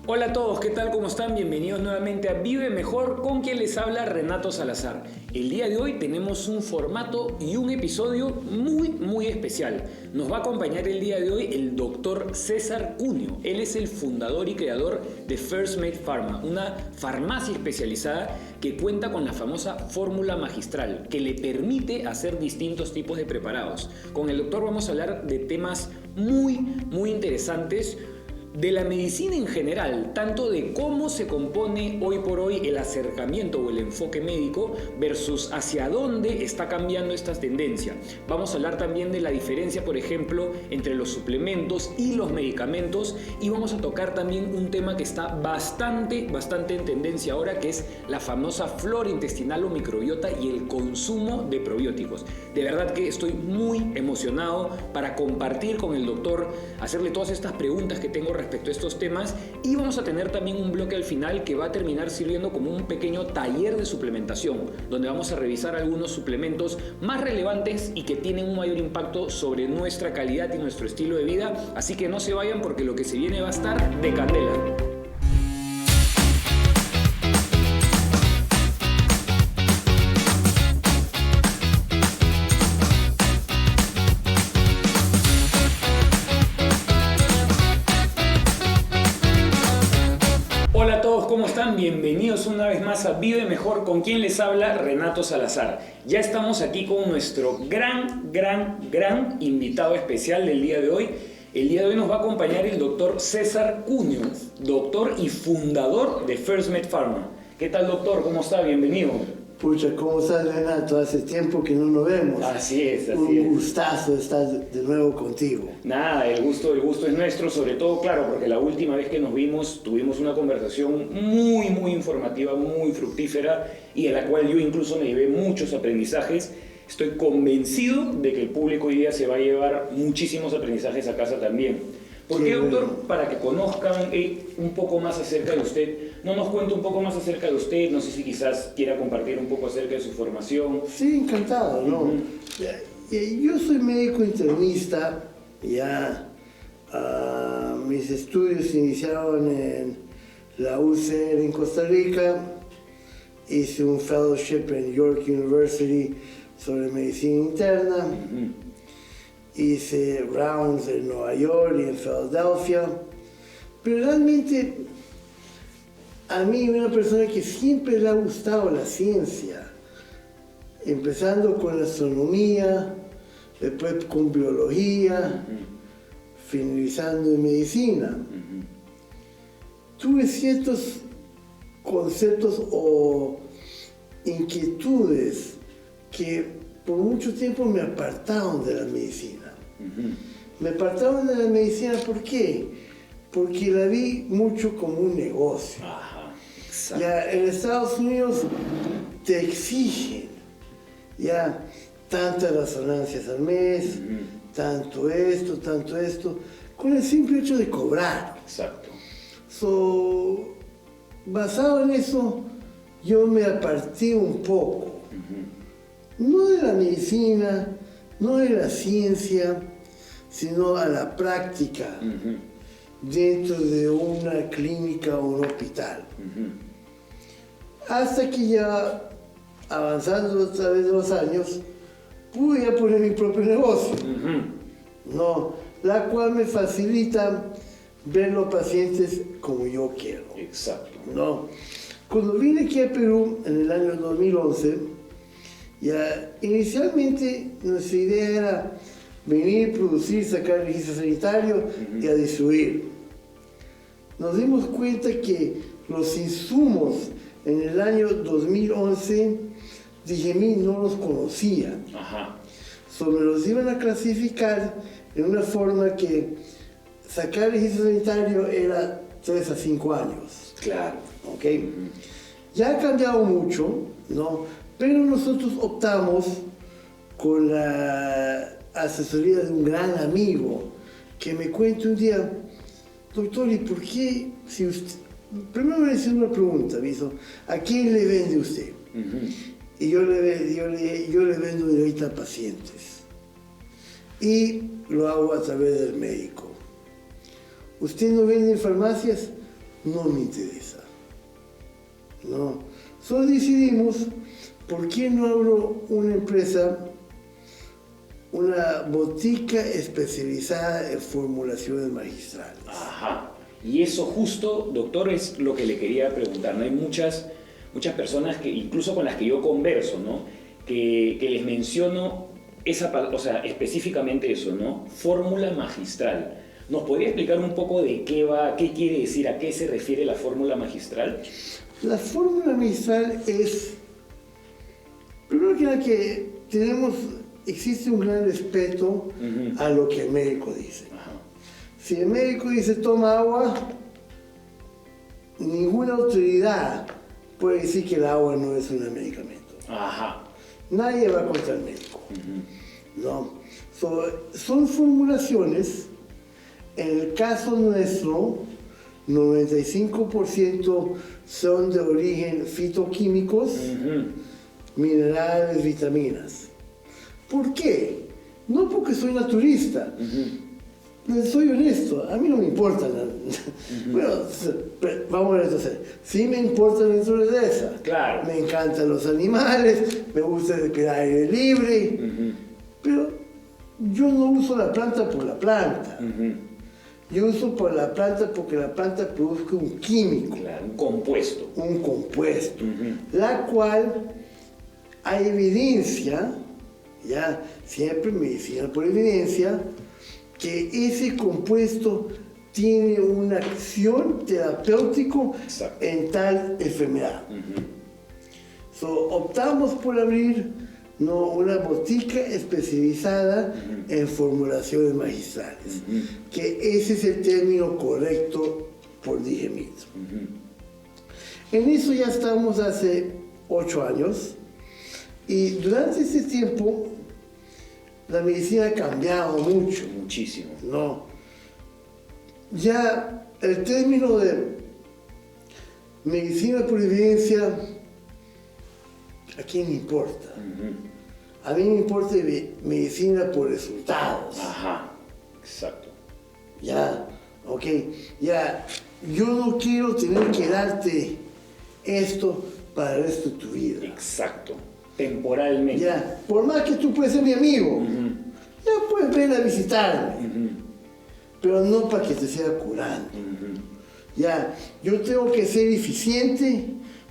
Hola a todos, ¿qué tal? ¿Cómo están? Bienvenidos nuevamente a Vive Mejor, con quien les habla Renato Salazar. El día de hoy tenemos un formato y un episodio muy especial. Nos va a acompañar el día de hoy el doctor César Cuneo. Él es el fundador y creador de First Made Pharma, una farmacia especializada que cuenta con la famosa fórmula magistral que le permite hacer distintos tipos de preparados. Con el doctor vamos a hablar de temas muy interesantes de la medicina en general, tanto de cómo se compone hoy por hoy el acercamiento o el enfoque médico versus hacia dónde está cambiando esta tendencia. Vamos a hablar también de la diferencia, por ejemplo, entre los suplementos y los medicamentos, y vamos a tocar también un tema que está bastante en tendencia ahora, que es la famosa flora intestinal o microbiota y el consumo de probióticos. De verdad que estoy muy emocionado para compartir con el doctor, hacerle todas estas preguntas que tengo respecto a estos temas, y vamos a tener también un bloque al final que va a terminar sirviendo como un pequeño taller de suplementación, donde vamos a revisar algunos suplementos más relevantes y que tienen un mayor impacto sobre nuestra calidad y nuestro estilo de vida. Así que no se vayan, porque lo que se viene va a estar de candela. Hola a todos, ¿cómo están? Bienvenidos una vez más a Vive Mejor, con quien les habla Renato Salazar. Ya estamos aquí con nuestro gran invitado especial del día de hoy. El día de hoy nos va a acompañar el doctor César Cuneo, doctor y fundador de First Made Pharma. ¿Qué tal, doctor? ¿Cómo está? Bienvenido. Pucha, ¿cómo estás, Renato? Hace tiempo que no nos vemos. Así es. Un gustazo estar de nuevo contigo. Nada, el gusto es nuestro, sobre todo, claro, porque la última vez que nos vimos tuvimos una conversación muy informativa, muy fructífera, y de la cual yo incluso me llevé muchos aprendizajes. Estoy convencido de que el público hoy día se va a llevar muchísimos aprendizajes a casa también. ¿Por qué, doctor? Para que conozcan un poco más acerca de usted. ¿No nos cuenta un poco más acerca de usted? No sé si quizás quiera compartir un poco acerca de su formación. Sí, encantado, ¿no? Yo soy médico internista, mis estudios se iniciaron en la UCR en Costa Rica, hice un fellowship en York University sobre medicina interna, hice rounds en Nueva York y en Filadelfia, pero realmente a mí, una persona que siempre le ha gustado la ciencia, empezando con la astronomía, después con biología, finalizando en medicina. Tuve ciertos conceptos o inquietudes que por mucho tiempo me apartaron de la medicina. Me apartaron de la medicina, ¿por qué? Porque la vi mucho como un negocio. En Estados Unidos te exigen tantas resonancias al mes, tanto esto, con el simple hecho de cobrar. Exacto. Basado en eso, yo me aparté un poco. No de la medicina, no de la ciencia, sino a la práctica dentro de una clínica o un hospital. Hasta que ya, avanzando a través de los años, pude ya poner mi propio negocio, ¿no? La cual me facilita ver los pacientes como yo quiero. Exacto. ¿No? Cuando vine aquí a Perú en el año 2011, inicialmente nuestra idea era venir, producir, sacar el registro sanitario y a distribuir. Nos dimos cuenta que los insumos en el año 2011, no los conocía. Me los iban a clasificar en una forma que sacar el registro sanitario era 3 a 5 años. Claro. ¿Ok? Ya ha cambiado mucho, ¿no? Pero nosotros optamos con la asesoría de un gran amigo que me cuenta un día: doctor, ¿y por qué si usted... Primero me hizo una pregunta, me hizo: ¿a quién le vende usted? Y yo le vendo directo a pacientes. Y lo hago a través del médico. ¿Usted no vende en farmacias? no me interesa. No. Solo decidimos, ¿por qué no abro una empresa, una botica especializada en formulaciones magistrales? Ajá. Y eso justo, doctor, es lo que le quería preguntar, ¿no? Hay muchas personas que, incluso con las que yo converso, ¿no? Que les menciono o sea, específicamente eso, ¿no? Fórmula magistral. ¿Nos podría explicar un poco de qué va, qué quiere decir, a qué se refiere la fórmula magistral? La fórmula magistral es, primero que nada, que existe un gran respeto a lo que el médico dice. Ajá. Si el médico dice toma agua, ninguna autoridad puede decir que el agua no es un medicamento. Ajá. Nadie va contra el médico. No. Son formulaciones, en el caso nuestro, 95% son de origen fitoquímicos, minerales, vitaminas. ¿Por qué? No porque soy naturista. Soy honesto, a mí no me importa nada. Bueno, vamos a ver entonces. Sí me importa la naturaleza. Claro. Me encantan los animales, me gusta el aire libre, pero yo no uso la planta por la planta. Yo uso por la planta porque la planta produce un químico. Claro, un compuesto. Un compuesto, la cual hay evidencia, ya siempre medicina por evidencia, que ese compuesto tiene una acción terapéutica en tal enfermedad. Optamos por abrir una botica especializada en formulaciones magistrales, que ese es el término correcto por Digemit. En eso ya estamos hace 8 años, y durante ese tiempo la medicina ha cambiado mucho. Muchísimo. No. Ya el término de medicina por evidencia, ¿a quién le importa? A mí me importa medicina por resultados. Ajá, exacto. Ya, ok, ya, yo no quiero tener que darte esto para el resto de tu vida. Exacto, temporalmente. Ya, por más que tú puedes ser mi amigo, ya puedes venir a visitarme, pero no para que te siga curando. Ya, yo tengo que ser eficiente,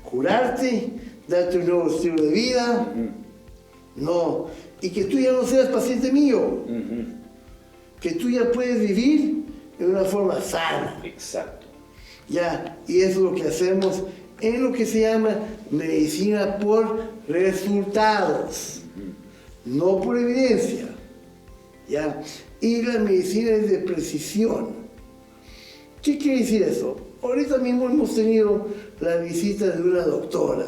curarte, darte un nuevo estilo de vida, no, y que tú ya no seas paciente mío, que tú ya puedes vivir de una forma sana. Exacto. Ya, y eso es lo que hacemos en lo que se llama medicina por resultados, no por evidencia. ¿Ya? Y la medicina es de precisión. ¿Qué quiere decir eso? Ahorita mismo hemos tenido la visita de una doctora.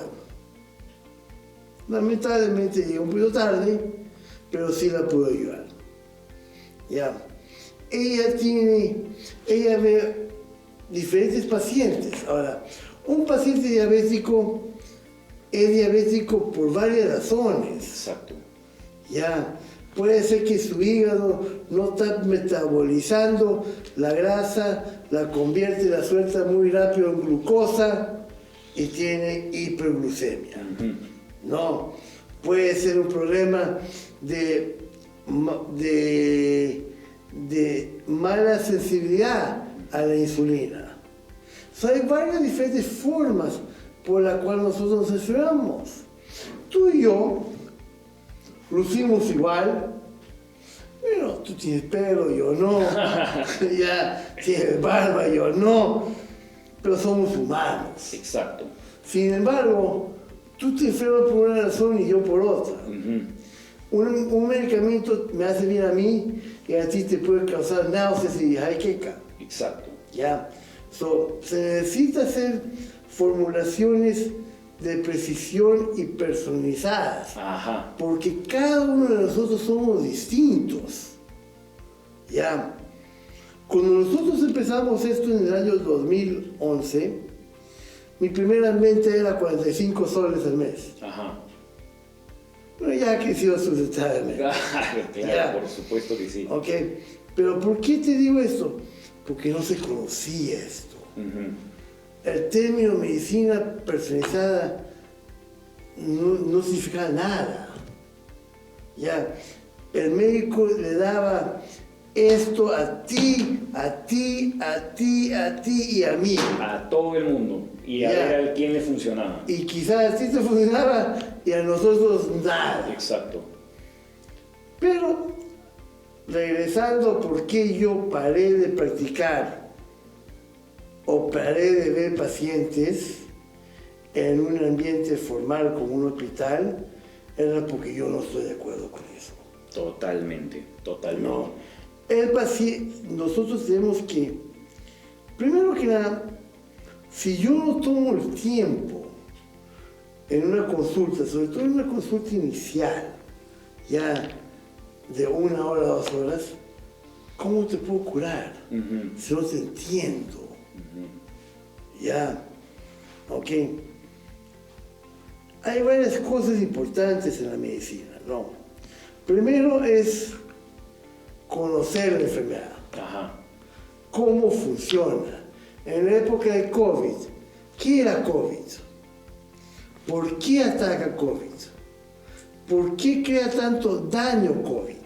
Lamentablemente llegó un poquito tarde, pero sí la pudo ayudar. ¿Ya? Ella ve diferentes pacientes. Ahora, un paciente diabético es diabético por varias razones. Exacto. Ya, puede ser que su hígado no está metabolizando la grasa, la convierte, la suelta muy rápido en glucosa y tiene hiperglucemia. No, puede ser un problema de mala sensibilidad a la insulina. Hay varias diferentes formas por las cuales nosotros nos enfermamos. Tú y yo lucimos igual, pero tú tienes pelo, yo no. Ya tienes barba, yo no. Pero somos humanos. Exacto. Sin embargo, tú te enfermas por una razón y yo por otra. Un medicamento me hace bien a mí y a ti te puede causar náuseas y jaqueca. Exacto. ¿Ya? Se necesita hacer formulaciones de precisión y personalizadas. Ajá. Porque cada uno de nosotros somos distintos. ¿Ya? Cuando nosotros empezamos esto en el año 2011, mi primera mente era 45 soles al mes. Ajá. Pero ya ha crecido sustancialmente. Claro, Ya. por supuesto que sí. Ok, pero ¿por qué te digo esto? Porque no se conocía esto. el término medicina personalizada no significaba nada. Ya, el médico le daba esto a ti, a ti, a ti, a ti y a mí. A todo el mundo. Y a ver a quién le funcionaba. Y quizás a ti te funcionaba y a nosotros nada. Exacto. Pero, regresando a por qué yo paré de practicar o paré de ver pacientes en un ambiente formal como un hospital, era porque yo no estoy de acuerdo con eso. Totalmente, totalmente. No. El paciente, nosotros tenemos que, primero que nada, si yo no tomo el tiempo en una consulta, sobre todo en una consulta inicial, ya de 1 hora, 2 horas, ¿cómo te puedo curar? Si no te entiendo. Ya, ok. Hay varias cosas importantes en la medicina, ¿no? Primero es conocer la enfermedad. Ajá. Cómo funciona. En la época de COVID, ¿qué era COVID? ¿Por qué ataca COVID? ¿Por qué crea tanto daño COVID?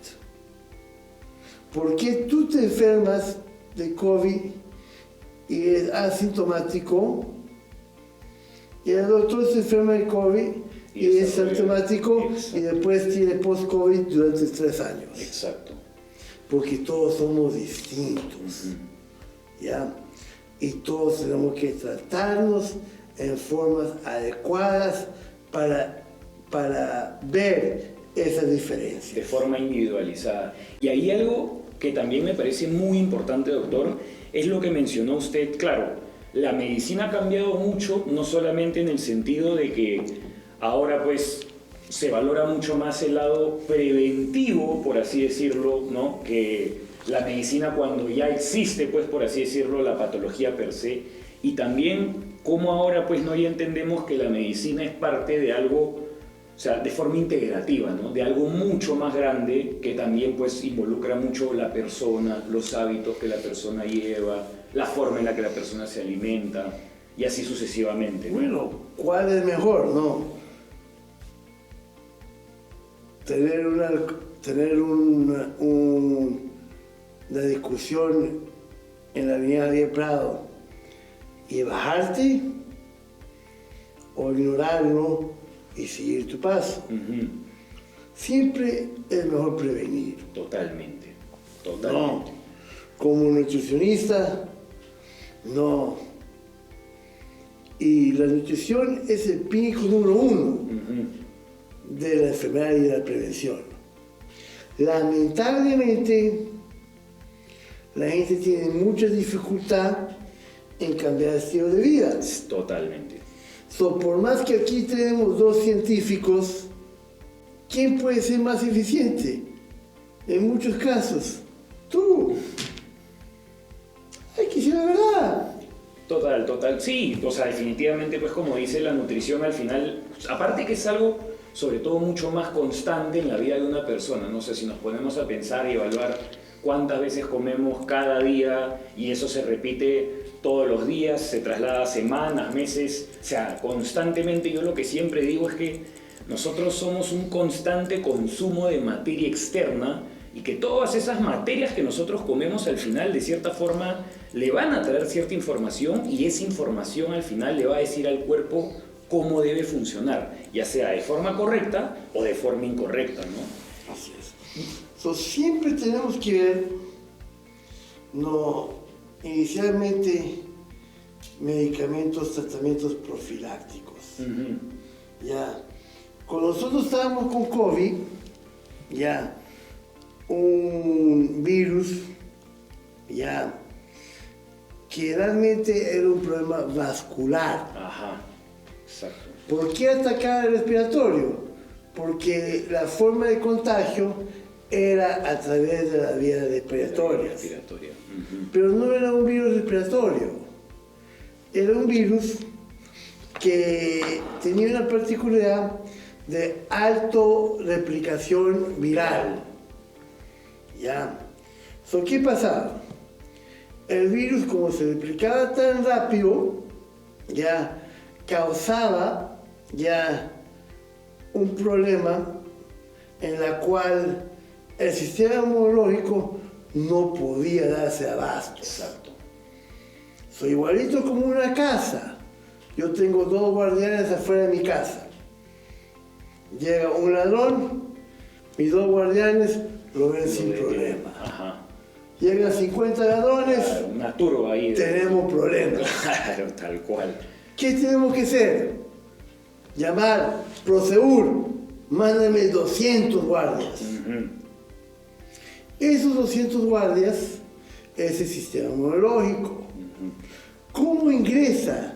¿Por qué tú te enfermas de COVID y es asintomático? Y el doctor se enferma de COVID y es asintomático y después tiene post-COVID durante 3 años. Exacto. Porque todos somos distintos. ¿Ya? Y todos tenemos que tratarnos en formas adecuadas para ver esas diferencias. De forma individualizada. Y hay algo que también me parece muy importante, doctor, es lo que mencionó usted. Claro, la medicina ha cambiado mucho, no solamente en el sentido de que ahora pues se valora mucho más el lado preventivo, por así decirlo, ¿no? Que la medicina cuando ya existe, pues por así decirlo, la patología per se. Y también cómo ahora pues no ya entendemos que la medicina es parte de algo, o sea, de forma integrativa, ¿no? De algo mucho más grande que también pues involucra mucho la persona, los hábitos que la persona lleva, la forma en la que la persona se alimenta y así sucesivamente, ¿no? Bueno, ¿cuál es mejor, no? Tener una discusión en la avenida de Prado y bajarte o ignorarlo y seguir tu paso. Siempre es mejor prevenir. Totalmente. No, como nutricionista, no. Y la nutrición es el pico número 1 de la enfermedad y de la prevención. Lamentablemente, la gente tiene mucha dificultad en cambiar de estilo de vida. Totalmente. Por más que aquí tenemos 2 científicos, ¿quién puede ser más eficiente? En muchos casos, tú. Hay que decir la verdad. Total. Sí, o sea, definitivamente, pues como dice la nutrición al final, aparte que es algo, sobre todo, mucho más constante en la vida de una persona. No sé, si nos ponemos a pensar y evaluar cuántas veces comemos cada día y eso se repite todos los días, se traslada a semanas, meses, o sea, constantemente. Yo lo que siempre digo es que nosotros somos un constante consumo de materia externa y que todas esas materias que nosotros comemos al final, de cierta forma, le van a traer cierta información y esa información al final le va a decir al cuerpo cómo debe funcionar, ya sea de forma correcta o de forma incorrecta, ¿no? Así es. Siempre tenemos que ver, inicialmente, medicamentos, tratamientos profilácticos. Ya. Cuando nosotros estábamos con COVID, ya, un virus, ya, que realmente era un problema vascular. Ajá, exacto. ¿Por qué atacar el respiratorio? Porque la forma de contagio era a través de las vías respiratorias. Pero no era un virus respiratorio. Era un virus que tenía una particularidad de alto replicación viral. ¿Ya? ¿Qué pasaba? El virus, como se replicaba tan rápido, ya causaba ya un problema en la cual el sistema inmunológico no podía darse abasto. Exacto. Soy igualito como una casa. Yo tengo 2 guardianes afuera de mi casa. Llega un ladrón, mis 2 guardianes lo ven sin problema. Ajá. Llegan 50 ladrones, Claro, una turba ahí. tenemos problemas. Claro, tal cual. ¿Qué tenemos que hacer? Llamar, Prosegur, mándame 200 guardias. Ujú. Esos 200 guardias es el sistema inmunológico. ¿Cómo ingresa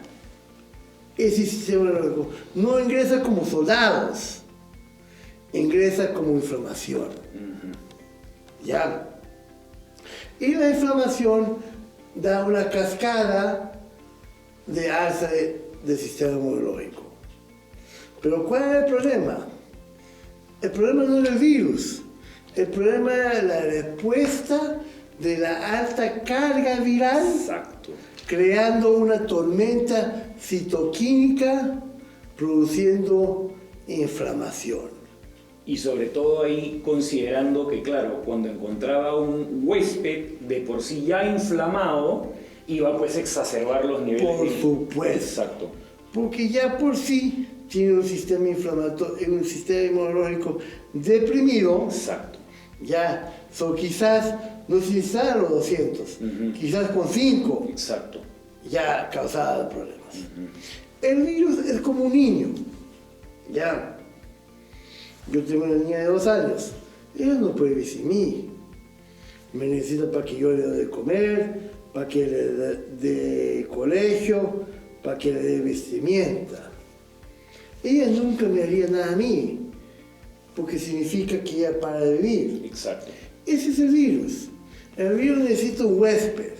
ese sistema inmunológico? No ingresa como soldados, ingresa como inflamación. ¿Ya? Y la inflamación da una cascada de alza del sistema inmunológico. Pero ¿cuál era el problema? El problema no era el virus. El problema era la respuesta de la alta carga viral, Exacto. creando una tormenta citoquímica, produciendo inflamación. Y sobre todo ahí considerando que, claro, cuando encontraba un huésped de por sí ya inflamado, iba pues a exacerbar los niveles. Por supuesto. Exacto. Porque ya por sí tiene un sistema inflamatorio, un sistema inmunológico deprimido. Exacto. Ya, quizás no se necesitan los 200, quizás con 5 Exacto. ya causaba problemas. El virus es como un niño. Ya, yo tengo una niña de 2 años, ella no puede vivir sin mí. Me necesita para que yo le dé de comer, para que le dé de colegio, para que le dé vestimenta. Ella nunca me haría nada a mí, porque significa que ella para de vivir. Exacto. Ese es el virus. El virus necesita un huésped.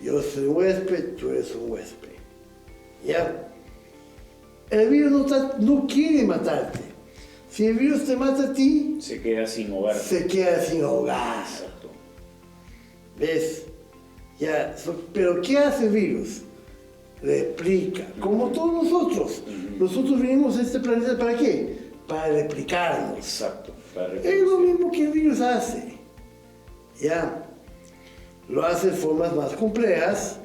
Yo soy huésped, tú eres un huésped. ¿Ya? El virus no quiere matarte. Si el virus te mata a ti, Se queda sin hogar. se queda sin hogar. Exacto. ¿Ves? Ya. Pero ¿qué hace el virus? Replica. Como todos nosotros. Nosotros vinimos a este planeta ¿para qué? Para replicarnos. Exacto. Es lo mismo que el virus hace. Ya. Lo hace de formas más complejas.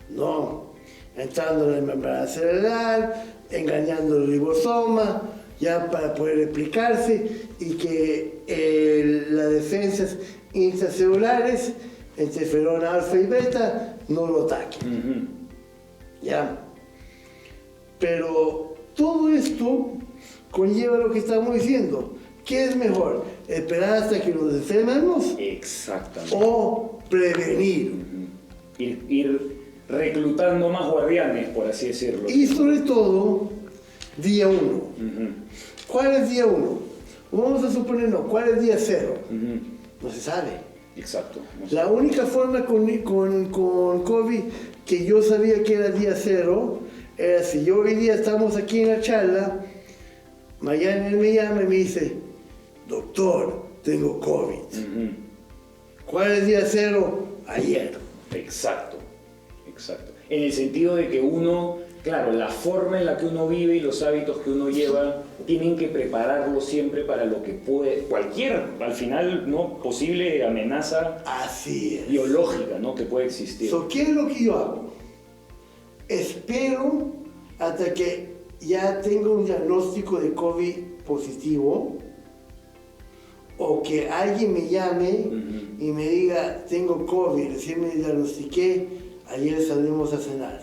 No. Entrando en la membrana cerebral, engañando el ribosoma, ya para poder replicarse y que las defensas intracelulares, interferona alfa y beta, no lo ataquen. Ya. Pero todo esto conlleva lo que estamos diciendo. ¿Qué es mejor? ¿Esperar hasta que nos enfermemos? Exactamente. ¿O prevenir? Ir reclutando más guardianes, por así decirlo. Y sobre todo, día 1. ¿Cuál es día 1? Vamos a suponer, no, ¿cuál es día 0? No se sabe. Exacto. La única forma con COVID que yo sabía que era día 0 era si yo hoy día estamos aquí en la charla, mañana él me llama y me dice, doctor, tengo COVID. ¿Cuál es día 0? Ayer. Exacto. Exacto. En el sentido de que uno, claro, la forma en la que uno vive y los hábitos que uno lleva tienen que prepararlo siempre para lo que puede, cualquier, al final, ¿no? Posible amenaza Así es. biológica, ¿no? Que puede existir. ¿Qué es lo que yo hago? Espero hasta que ya tenga un diagnóstico de COVID positivo o que alguien me llame y me diga, tengo COVID, recién me diagnostiqué, ayer salimos a cenar.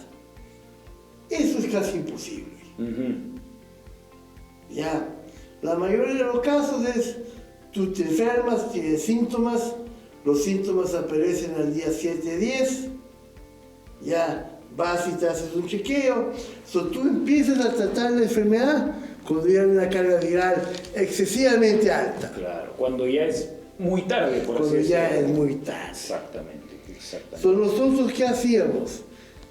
Eso es casi imposible. Ya, la mayoría de los casos es, tú te enfermas, tienes síntomas, los síntomas aparecen al día 7-10, ya vas y te haces un chequeo, tú empiezas a tratar la enfermedad cuando ya hay una carga viral excesivamente alta. Claro, cuando ya es muy tarde, por así Cuando decirlo. ya es muy tarde. Exactamente. Nosotros, ¿qué hacíamos?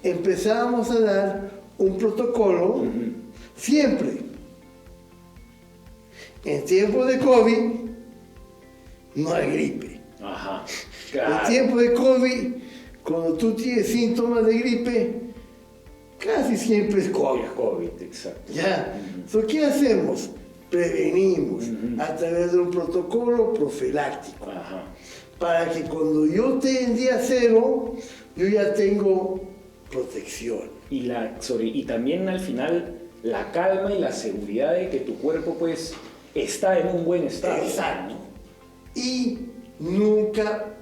Empezábamos a dar un protocolo siempre. En tiempos de COVID no hay gripe. Ajá. En Claro. tiempo de COVID, cuando tú tienes síntomas de gripe, casi siempre es COVID. Es COVID, exacto. ¿Ya? So, ¿qué hacemos? Prevenimos a través de un protocolo profiláctico. Ajá. Para que cuando yo esté en día cero, yo ya tengo protección. Y también al final la calma y la seguridad de que tu cuerpo pues está en un buen estado. Exacto. Y nunca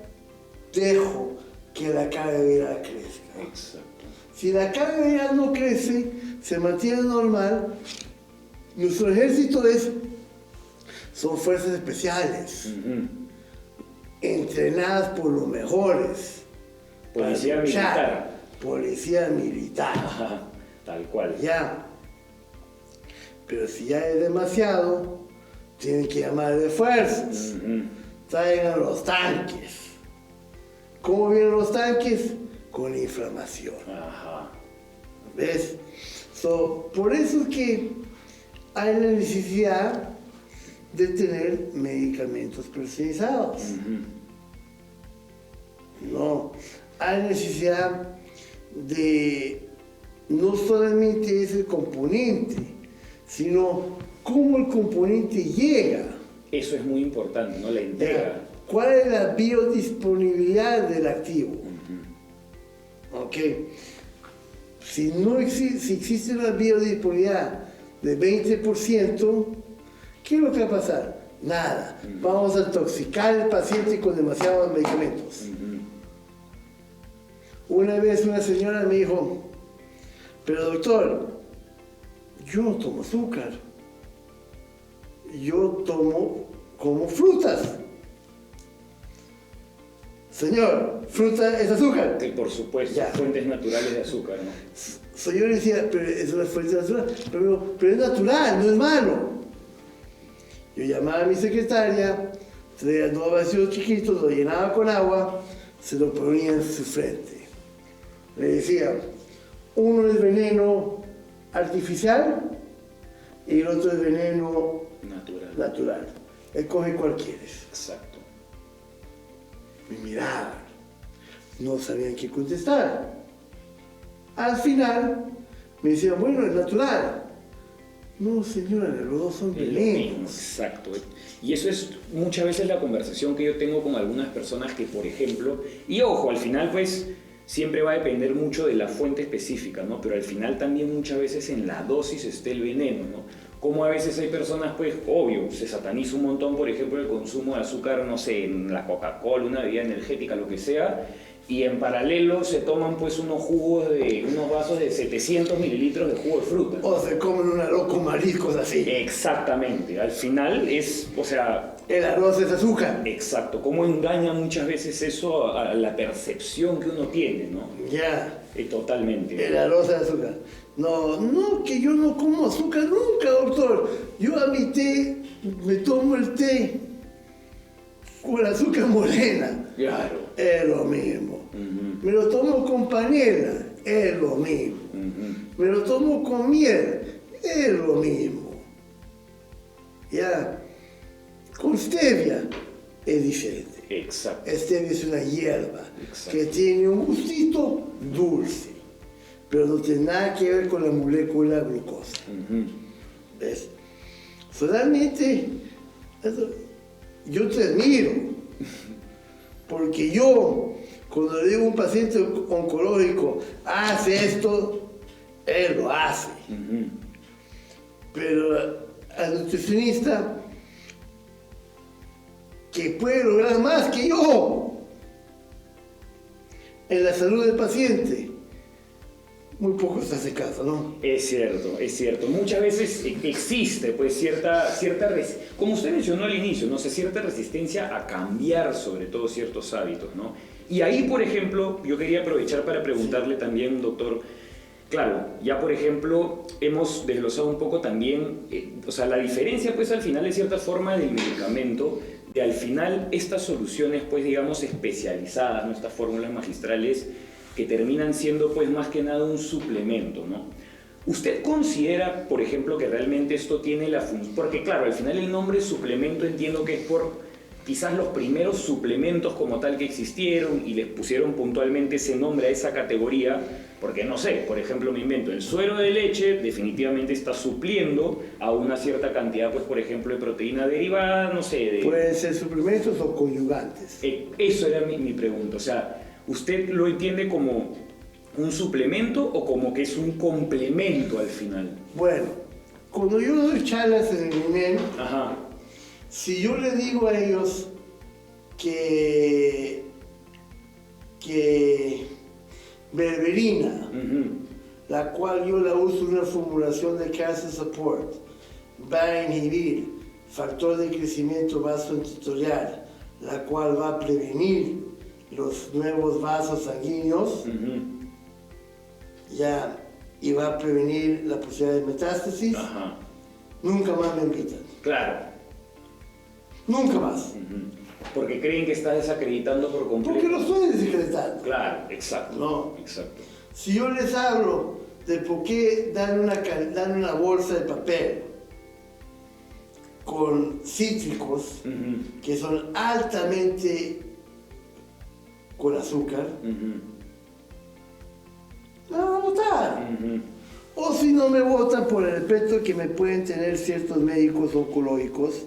dejo que la carga viral crezca. Exacto. Si la carga viral no crece, se mantiene normal, nuestro ejército son fuerzas especiales, entrenadas por los mejores. Policía militar. Policía militar. Ajá, tal cual. Ya. Pero si ya es demasiado, tienen que llamar de fuerzas. Traigan los tanques. ¿Cómo vienen los tanques? Con inflamación. Ajá. ¿Ves? Por eso es que hay la necesidad de tener medicamentos personalizados. No, hay necesidad de no solamente ese componente, sino cómo el componente llega. Eso es muy importante, ¿no? La entrega. ¿Cuál es la biodisponibilidad del activo? Ok. Si existe una biodisponibilidad de 20%, ¿qué es lo que va a pasar? Nada. Vamos a intoxicar al paciente con demasiados medicamentos. Una vez una señora me dijo, pero doctor, yo no tomo azúcar. Yo como frutas. Señor, fruta es azúcar. Y por supuesto, Ya. fuentes naturales de azúcar, ¿no? Yo le decía, pero es una fuente natural, pero es natural, no es malo. Yo llamaba a mi secretaria, traía 2 vacíos chiquitos, lo llenaba con agua, se lo ponía en su frente. Le decía, uno es veneno artificial y el otro es veneno natural. Escoge cuál quieres. Exacto. Me miraban, no sabían qué contestar. Al final me decían, bueno, es natural. No, señora, los dos son venenos. Exacto. Y eso es muchas veces la conversación que yo tengo con algunas personas que, por ejemplo, y ojo, al final pues siempre va a depender mucho de la fuente específica, ¿no? Pero al final también muchas veces en la dosis está el veneno, ¿no? Como a veces hay personas, pues, obvio, se sataniza un montón, por ejemplo, el consumo de azúcar, no sé, en la Coca-Cola, una bebida energética, lo que sea, y en paralelo se toman, pues, unos vasos de 700 mililitros de jugo de fruta. O se comen una loco mariscos así. Exactamente, al final es, o sea... El arroz es azúcar. Exacto, cómo engaña muchas veces eso a la percepción que uno tiene, ¿no? Ya. Totalmente. El arroz es azúcar. No, que yo no como azúcar nunca, doctor. Yo a mi té, me tomo el té con azúcar morena. Claro. Es lo mismo. Me lo tomo con panela. Es lo mismo. Me lo tomo con miel. Es lo mismo. Ya. Con stevia es diferente. Exacto. Stevia es una hierba. Exacto. Que tiene un gustito dulce, pero no tiene nada que ver con la molécula glucosa. ¿Ves? Realmente, yo te admiro, porque yo, cuando le digo a un paciente oncológico, hace esto, él lo hace. Pero al nutricionista, que puede lograr más que yo en la salud del paciente, muy poco se hace caso, ¿no? Es cierto, es cierto. Muchas veces existe, pues, como usted mencionó al inicio, no sé, cierta resistencia a cambiar, sobre todo, ciertos hábitos, ¿no? Y ahí, por ejemplo, yo quería aprovechar para preguntarle también, doctor, claro, ya por ejemplo, hemos desglosado un poco también, o sea, la diferencia, pues, al final, de cierta forma, del medicamento, de al final estas soluciones, pues, digamos, especializadas, ¿no? Estas fórmulas magistrales que terminan siendo, pues, más que nada un suplemento, ¿no? ¿Usted considera, por ejemplo, que realmente esto tiene la función? Porque, claro, al final el nombre suplemento entiendo que es por quizás los primeros suplementos como tal que existieron y les pusieron puntualmente ese nombre a esa categoría, Porque no sé, por ejemplo, me invento, el suero de leche definitivamente está supliendo a una cierta cantidad, pues por ejemplo, de proteína derivada, no sé, de... Pueden ser suplementos o conyugantes. Eso era mi pregunta, o sea, ¿usted lo entiende como un suplemento o como que es un complemento al final? Bueno, cuando yo doy charlas en el INEM, Ajá. si yo le digo a ellos que berberina, la cual yo la uso en una formulación de Cancer Support, va a inhibir factor de crecimiento vasoendotorial, la cual va a prevenir los nuevos vasos sanguíneos, ya, y va a prevenir la posibilidad de metástasis, Ajá. nunca más me invitan. Claro. Nunca más. Porque creen que está desacreditando por completo. Porque lo estoy desacreditando. Claro, exacto. No. Exacto. Si yo les hablo de por qué dan una bolsa de papel con cítricos que son altamente con azúcar, me van a votar. O si no me votan por el respeto que me pueden tener ciertos médicos oncológicos,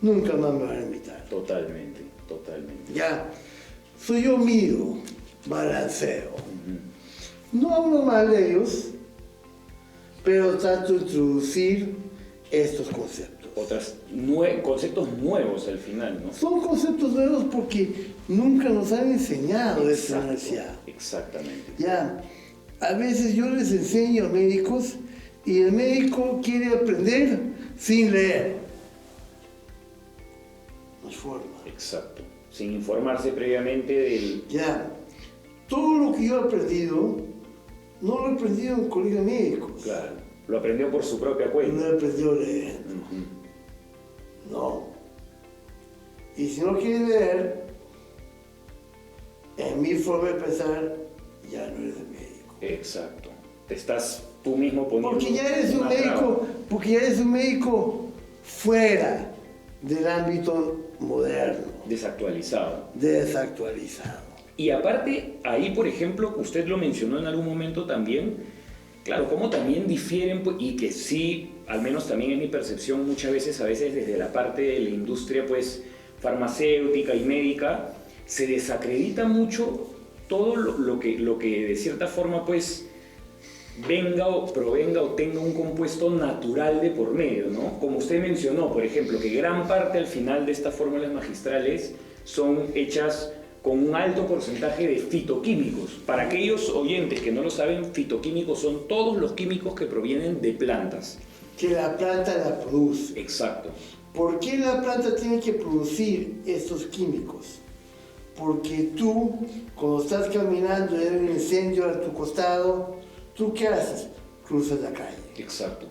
nunca más me van a invitar. Totalmente, totalmente. Ya, soy yo mido, balanceo. No hablo mal de ellos, pero trato de introducir estos conceptos. Conceptos nuevos al final, ¿no? Son conceptos nuevos porque nunca nos han enseñado de esta universidad. Exactamente. Ya, a veces yo les enseño a médicos y el médico quiere aprender sin leer. No hay forma. Exacto. Sin informarse previamente del... Ya, todo lo que yo he aprendido, no lo he aprendido en colegios médicos. Claro. Lo aprendió por su propia cuenta. No he aprendido leyendo. No. Y si no quieres leer, en mi forma de pensar, ya no eres médico. Exacto. Te estás tú mismo poniendo... Porque ya eres un médico, fuera del ámbito moderno. Desactualizado. Desactualizado. Y aparte, ahí, por ejemplo, usted lo mencionó en algún momento también, claro, cómo también difieren, pues, y que sí, al menos también es mi percepción muchas veces, a veces desde la parte de la industria, pues, farmacéutica y médica, se desacredita mucho todo lo que de cierta forma, pues, venga o provenga o tenga un compuesto natural de por medio, ¿no? Como usted mencionó, por ejemplo, que gran parte al final de estas fórmulas magistrales son hechas con un alto porcentaje de fitoquímicos. Para aquellos oyentes que no lo saben, fitoquímicos son todos los químicos que provienen de plantas. Que la planta la produce. Exacto. ¿Por qué la planta tiene que producir estos químicos? Porque tú, cuando estás caminando y hay un incendio a tu costado, ¿tú qué haces? Cruzas la calle. Exacto.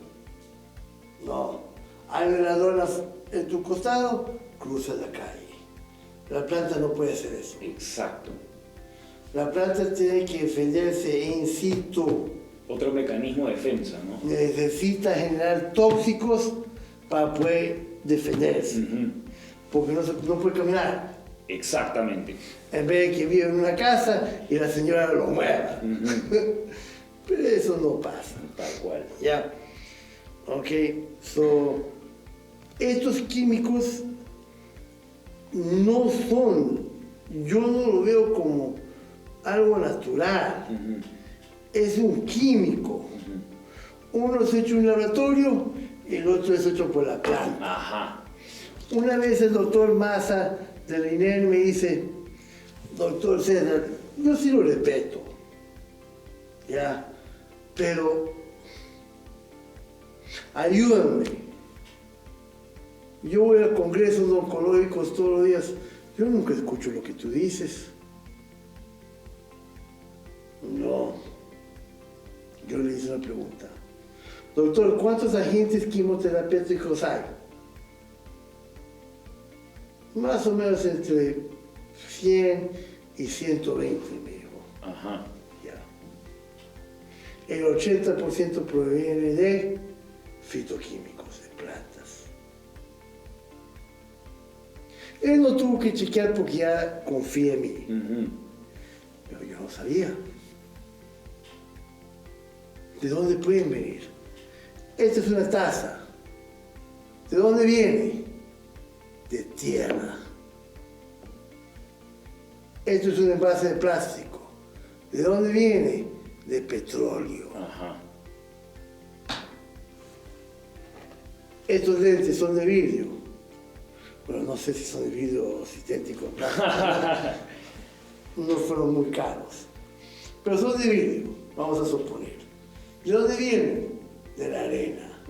No. Hay un ladrón en tu costado, cruzas la calle. La planta no puede hacer eso. Exacto. La planta tiene que defenderse in situ. Otro mecanismo de defensa, ¿no? Necesita generar tóxicos para poder defenderse. Porque no puede caminar. Exactamente. En vez de que vive en una casa y la señora lo mueva. Pero eso no pasa. Tal cual. Ya. Ok. Estos químicos no son, yo no lo veo como algo natural. Es un químico. Uno es hecho en un laboratorio y el otro es hecho por la planta. Ajá. Una vez el doctor Maza del INER me dice, doctor César, yo sí lo respeto, ya, pero ayúdame. Yo voy a congresos oncológicos todos los días, yo nunca escucho lo que tú dices. No. Yo le hice una pregunta. Doctor, ¿cuántos agentes quimioterapéuticos hay? Más o menos entre 100 y 120, me dijo. Ajá. Ya. El 80% proviene de fitoquímicos, de plantas. Él no tuvo que chequear porque ya confía en mí. Pero yo no sabía. ¿De dónde pueden venir? Esta es una taza. ¿De dónde viene? De tierra. Esto es un envase de plástico. ¿De dónde viene? De petróleo. Ajá. Estos lentes son de vidrio. Bueno, no sé si son de vidrio o sintético. No fueron muy caros. Pero son de vidrio, vamos a suponer. ¿De dónde vienen? De la arena.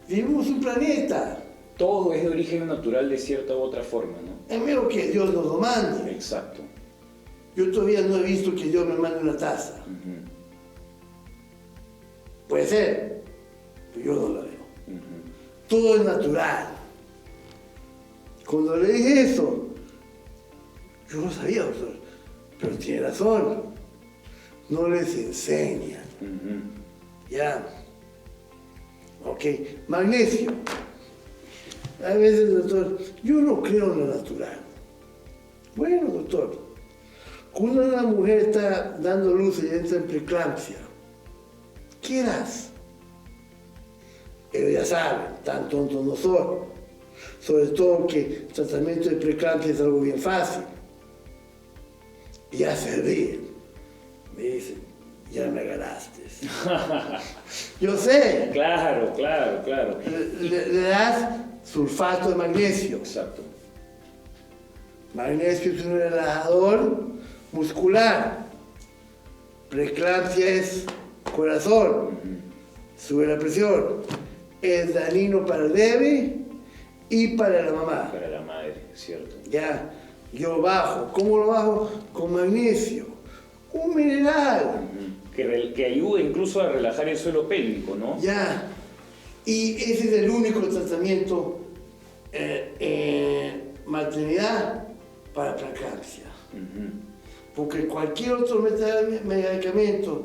Vivimos un planeta. Todo es de origen natural de cierta u otra forma, ¿no? Es menos que Dios nos lo mande. Exacto. Yo todavía no he visto que Dios me mande una taza. Puede ser, pero yo no la veo. Todo es natural. Cuando le dije eso, yo no sabía, doctor, pero tiene razón. No les enseñan. Ya. Ok. Magnesio. A veces, doctor, yo no creo en lo natural. Bueno, doctor, cuando una mujer está dando luz y entra en preeclampsia, ¿qué das? Ellos ya saben, tan tontos no son. Sobre todo que el tratamiento de preeclampsia es algo bien fácil. Y ya se ríen. Me dicen, ya me ganaste. Yo sé. Claro. Le das sulfato de magnesio. Exacto. Magnesio es un relajador muscular. Preeclampsia es corazón. Sube la presión. Es dañino para el bebé y para la mamá. Para la madre, cierto. Ya, yo bajo. ¿Cómo lo bajo? Con magnesio. Un mineral. Que ayuda incluso a relajar el suelo pélvico, ¿no? Ya. Y ese es el único tratamiento maternidad para preeclampsia. Porque cualquier otro medicamento,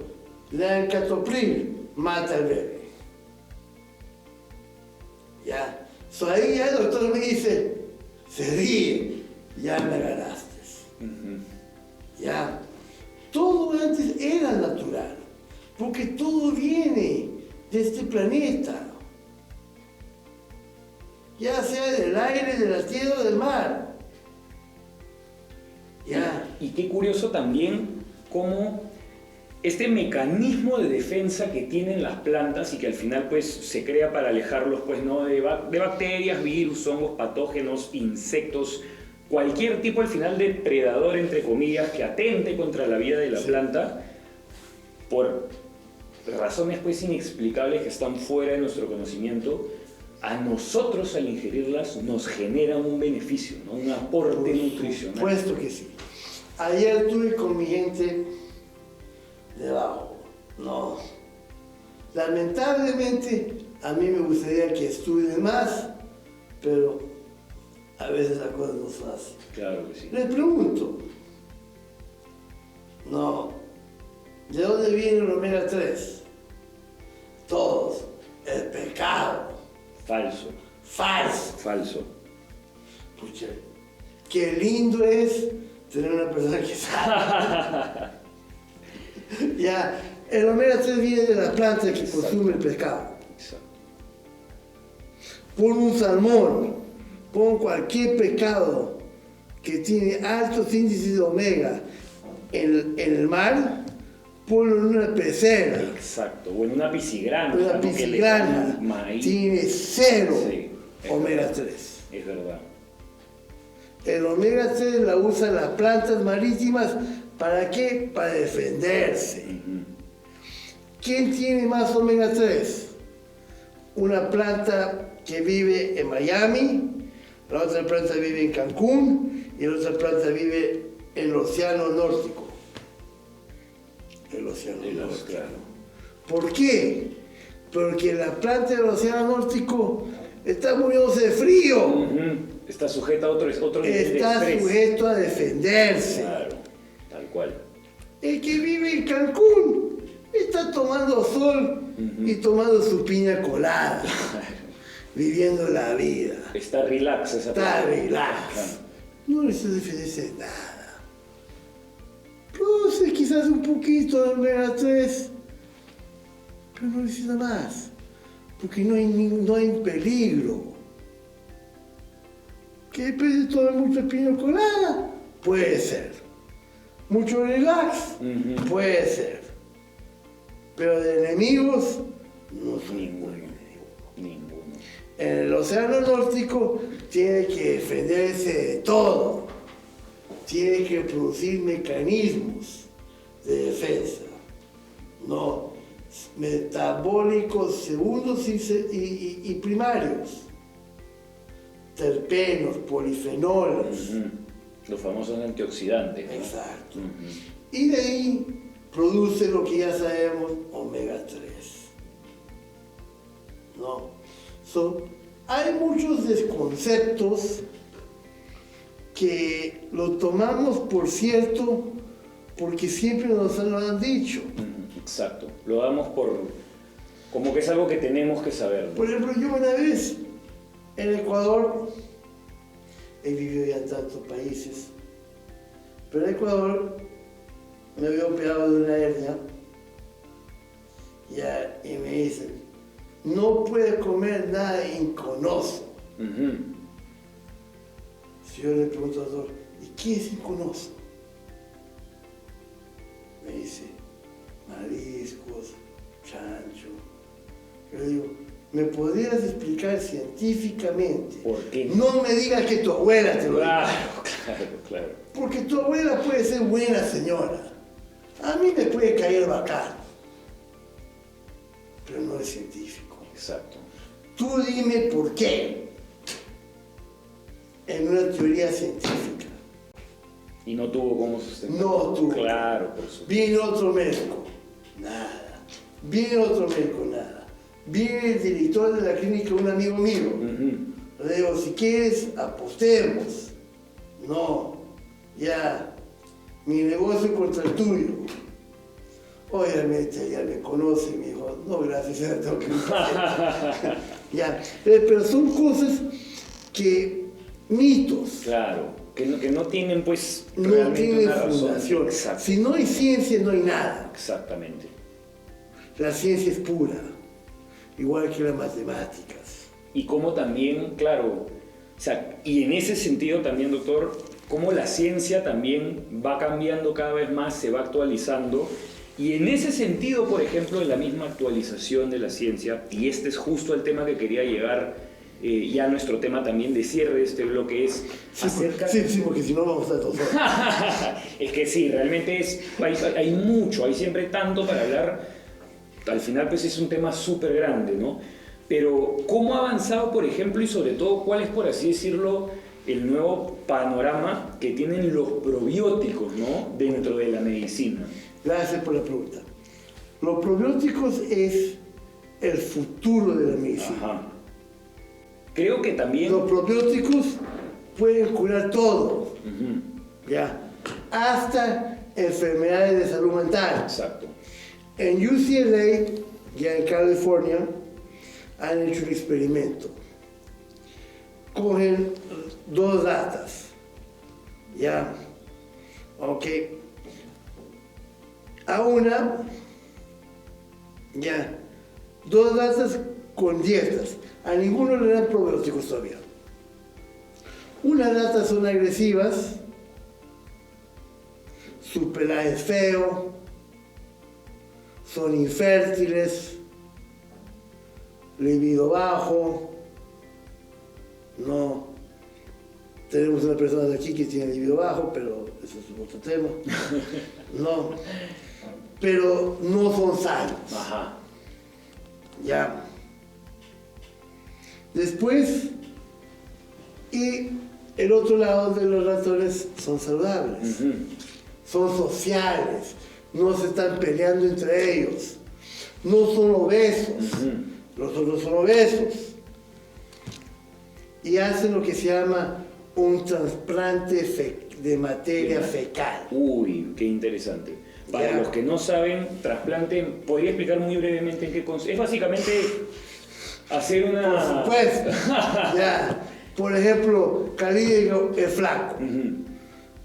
le dan catopril, mata al bebé. Ya. So ahí ya el doctor me dice, se ríe, ya me ganaste. Ya. Todo antes era natural, porque todo viene de este planeta. Ya sea del aire, de la tierra o del mar. Ya. Y qué curioso también cómo este mecanismo de defensa que tienen las plantas y que al final pues se crea para alejarlos pues no de bacterias, virus, hongos, patógenos, insectos, cualquier tipo al final de predador entre comillas que atente contra la vida de la planta por razones pues inexplicables que están fuera de nuestro conocimiento. A nosotros al ingerirlas nos genera un beneficio, ¿no? Un aporte nutricional. Por supuesto que sí. Ayer estuve con mi gente debajo. No. Lamentablemente a mí me gustaría que estudien más, pero a veces las cosas no son así. Claro que sí. Les pregunto, no, ¿de dónde viene el omega 3? Todos, el pecado. Falso. Falso. Pucha, qué lindo es tener una persona que sabe. Ya, el omega 3 viene de la planta que consume el pescado. Exacto. Pon un salmón, pon cualquier pescado que tiene altos índices de omega en el mar, ponlo en una pecera. Exacto, o en una piscigrana. Una piscigrana tiene 0 omega 3. Es verdad. El omega 3 la usan las plantas marítimas, ¿para qué? Para defenderse. ¿Quién tiene más omega 3? Una planta que vive en Miami, la otra planta vive en Cancún y la otra planta vive en el Océano Nórdico. El Océano Nórdico. Claro. ¿Por qué? Porque la planta del Océano Nórdico está muriéndose de frío. Está sujeta a otro nivel de Está estrés. sujeto a defenderse. Claro, tal cual. El que vive en Cancún está tomando sol y tomando su piña colada, viviendo la vida. Está relax esa Está persona. relax. Claro. No necesita defenderse de nada. Produce quizás un poquito de omega 3, pero no necesita más, porque no hay peligro. ¿Que después de todo mucho piña colada? Puede ser. Mucho relax, puede ser. Pero de enemigos, no son ninguno. En el océano Nórdico tiene que defenderse de todo. Tiene que producir mecanismos de defensa. No, metabólicos segundos y primarios. Terpenos, polifenoles. Los famosos antioxidantes, ¿no? Exacto. Y de ahí produce lo que ya sabemos, omega 3. ¿No? Hay muchos desconceptos que lo tomamos por cierto porque siempre nos lo han dicho. Exacto. Lo damos por como que es algo que tenemos que saber, ¿no? Por ejemplo, yo una vez en Ecuador, he vivido ya en tantos países, pero en Ecuador me había operado de una hernia ya, y me dicen, no puede comer nada inconoso. Si yo le pregunto al doctor, ¿y qué es inconoso? Me dice, mariscos, chancho. Yo le digo, ¿me podrías explicar científicamente? ¿Por qué? No me digas que tu abuela te lo dijo. Claro. Porque tu abuela puede ser buena señora. A mí me puede caer bacán. Pero no es científico. Exacto. Tú dime por qué. En una teoría científica. Y no tuvo cómo sustentar. No tuvo. Claro, por supuesto. Viene otro médico. Nada. Viene otro médico. Nada. Viene el director de la clínica, un amigo mío. Le digo, si quieres, apostemos. No. Ya. Mi negocio contra el tuyo. Obviamente ya me conoce y me dijo, no, gracias, ya tengo que ya. Pero son cosas que, mitos. Claro, que no tienen pues no realmente tienen una fundación. Exacto. Si no hay ciencia, no hay nada. Exactamente. La ciencia es pura, igual que las matemáticas. Y como también, claro, o sea, y en ese sentido también, doctor, cómo la ciencia también va cambiando cada vez más, se va actualizando. Y en ese sentido, por ejemplo, en la misma actualización de la ciencia, y este es justo el tema que quería llegar, ya nuestro tema también de cierre de este bloque es acerca... Sí, porque si no vamos a estar todos. Es que sí, realmente hay mucho, hay siempre tanto para hablar. Al final pues es un tema súper grande, ¿no? Pero ¿cómo ha avanzado, por ejemplo, y sobre todo cuál es, por así decirlo, el nuevo panorama que tienen los probióticos, ¿no? Dentro de la medicina? Gracias por la pregunta. Los probióticos es el futuro de la medicina. Ajá. Creo que también... Los probióticos pueden curar todo, ya, hasta enfermedades de salud mental. Exacto. En UCLA, ya en California, han hecho un experimento. Cogen 2 ratas, ya, ok. A una, ya, 2 ratas con dietas. A ninguno le dan probióticos todavía. Unas ratas son agresivas, su pelaje es feo, son infértiles, libido bajo, no. Tenemos una persona de aquí que tiene libido bajo, pero eso es otro tema. No. Pero no son sanos. Ajá. Ya. Después, y el otro lado de los ratones son saludables, son sociales, no se están peleando entre ellos, no son obesos, los otros son obesos, y hacen lo que se llama un trasplante de materia fecal. Uy, qué interesante. Para Ya. los que no saben, trasplante, ¿podría explicar muy brevemente en qué consiste? Es básicamente hacer una... Por supuesto. Ya. Por ejemplo, Khalid es flaco.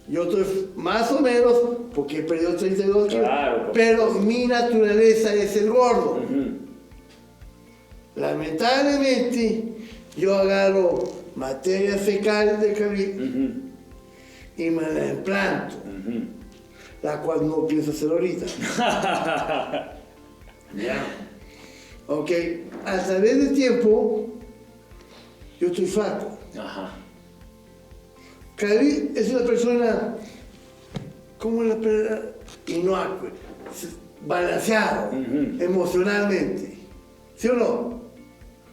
Yo estoy más o menos, porque he perdido 32 kilos, Claro, pero mi naturaleza es el gordo. Lamentablemente, yo agarro materia fecal de Khalil y me la implanto, la cual no pienso hacer ahorita. Ya. Ok, a través del tiempo, yo estoy flaco. Ajá. Khalil es una persona, como la persona inocua, balanceado emocionalmente. ¿Sí o no?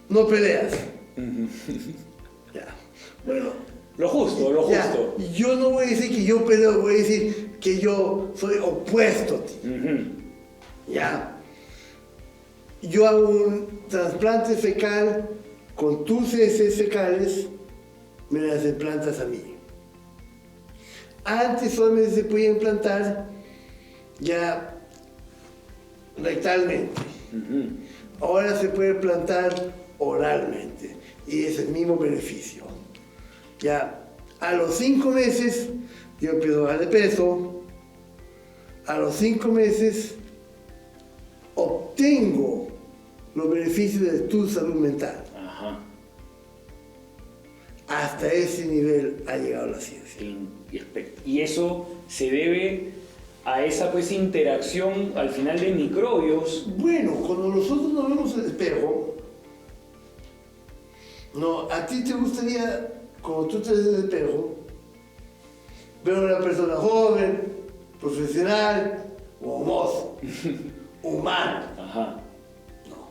No peleas. Ya. Bueno. Lo justo. Ya. Yo no voy a decir que yo peleo, voy a decir que yo soy opuesto a ti. Ya. Yo hago un trasplante fecal con tus heces fecales, me las implantas a mí. Antes solamente se podía implantar ya rectalmente. Ahora se puede implantar oralmente y es el mismo beneficio. Ya a los 5 meses yo empiezo a bajar de peso. A los 5 meses obtengo los beneficios de tu salud mental. Ajá. Hasta ese nivel ha llegado la ciencia. Y eso se debe a esa pues interacción al final de microbios. Bueno, cuando nosotros nos vemos en el espejo, no, a ti te gustaría, cuando tú te ves en el espejo, ver a una persona joven, profesional o mozo, humano. Ajá. No.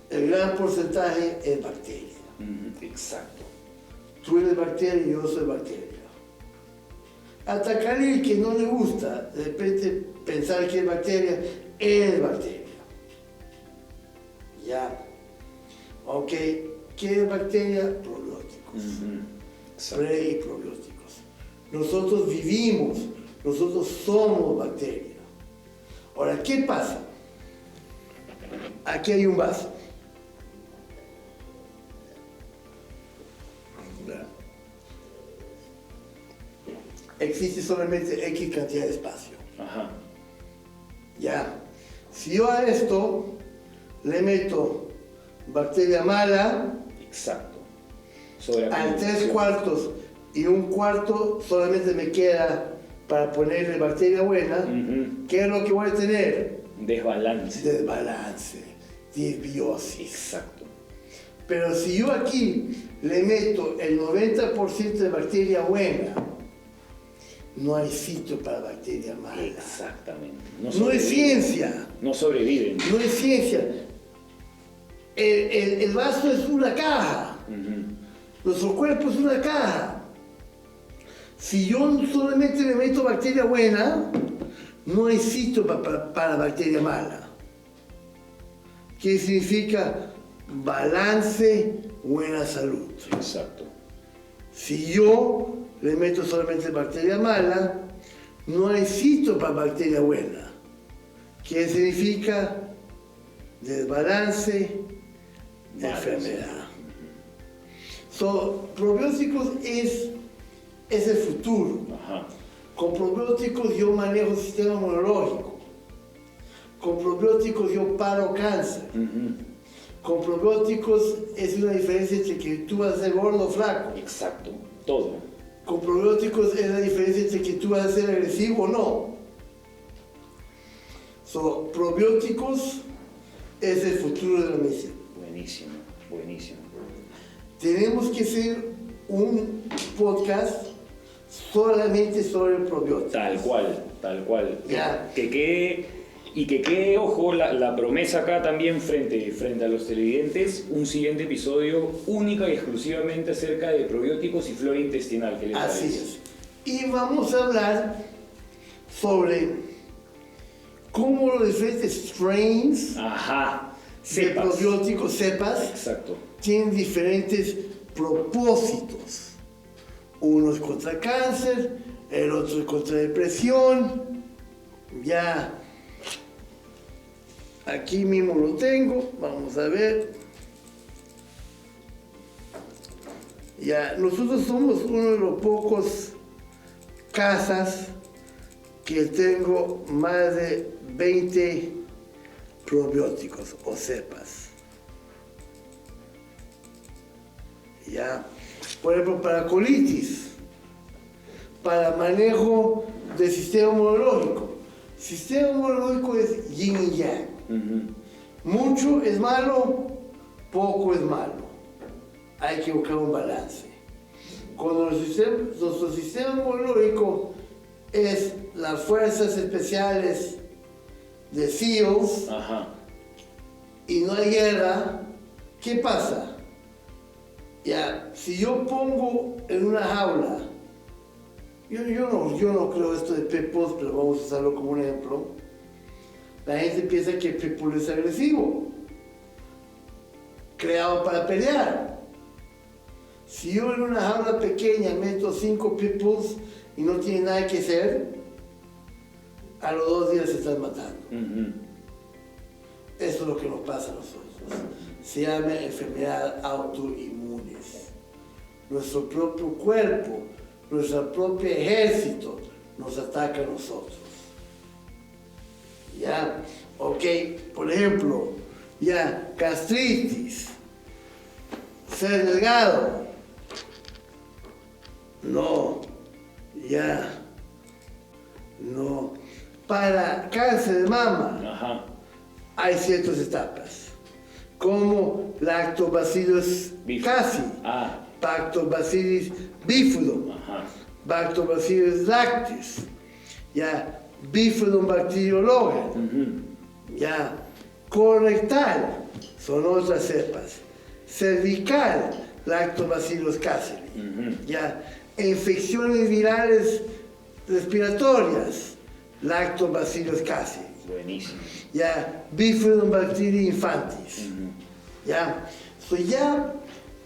El gran porcentaje es bacteria. Exacto. Tú eres bacteria y yo soy bacteria. Hasta Khalil, que no le gusta de repente pensar que es bacteria, es bacteria. Ya. Ok. ¿Qué es bacteria? Probióticos. Pre y probióticos. Nosotros vivimos, nosotros somos bacteria. Ahora, ¿qué pasa? Aquí hay un vaso. Existe solamente X cantidad de espacio. Ajá. Ya. Si yo a esto le meto bacteria mala, Exacto. al 3/4 y 1/4 solamente me queda para ponerle bacteria buena, ¿qué es lo que voy a tener? Desbalance. Desbalance, disbiosis. Exacto. Pero si yo aquí le meto el 90% de bacteria buena, no hay sitio para bacteria mala. Exactamente. No es ciencia. No sobreviven. No es ciencia. El vaso es una caja. Nuestro cuerpo es una caja. Si yo solamente le meto bacteria buena, no hay sitio para bacteria mala. ¿Qué significa? Balance, buena salud. Exacto. Si yo le meto solamente bacteria mala, no hay sitio para bacteria buena. ¿Qué significa? Desbalance, enfermedad. Probióticos es el futuro. Ajá. Con probióticos yo manejo el sistema inmunológico. Con probióticos yo paro cáncer. Con probióticos es una diferencia entre que tú vas a ser gordo o flaco. Exacto. Todo. Con probióticos es la diferencia entre que tú vas a ser agresivo o no. Probióticos es el futuro de la medicina. Buenísimo, buenísimo. Tenemos que hacer un podcast solamente sobre probióticos. Tal cual. Ya. Que quede, ojo, la promesa acá también frente a los televidentes, un siguiente episodio única y exclusivamente acerca de probióticos y flora intestinal. ¿Qué les Así parece? es. Y vamos a hablar sobre cómo los diferentes strains Ajá. de probióticos, cepas, Exacto. tienen diferentes propósitos. Uno es contra cáncer, el otro es contra depresión. Ya, aquí mismo lo tengo, vamos a ver. Ya, nosotros somos uno de los pocos casas que tengo más de 20 probióticos o cepas. ¿Ya? Por ejemplo, para colitis, para manejo del sistema inmunológico. Sistema inmunológico es yin y yang. Mucho es malo, poco es malo. Hay que buscar un balance. Cuando nuestro sistema inmunológico es las fuerzas especiales de SEALs y no hay guerra, ¿qué pasa? Ya, si yo pongo en una jaula, yo no creo esto de Pitbull, pero vamos a usarlo como un ejemplo. La gente piensa que Pitbull es agresivo, creado para pelear. Si yo en una jaula pequeña meto 5 Pitbulls y no tiene nada que hacer, a los 2 días se están matando. Eso es lo que nos pasa a nosotros. Se llama enfermedad autoinmunes. Nuestro propio cuerpo, nuestro propio ejército nos ataca a nosotros. ¿Ya? Ok, por ejemplo, ya, gastritis, ser delgado. No, ya, no. Para cáncer de mama hay ciertas etapas, como Lactobacillus casei, Lactobacillus bifidum, Lactobacillus lactis, ya, Bifidum bacteriologen, ya, colorectal, son otras cepas, cervical, Lactobacillus casei, ya, infecciones virales respiratorias, Lactobacillus casei. Buenísimo. Ya, Bifidum bacteria infantis. Ya,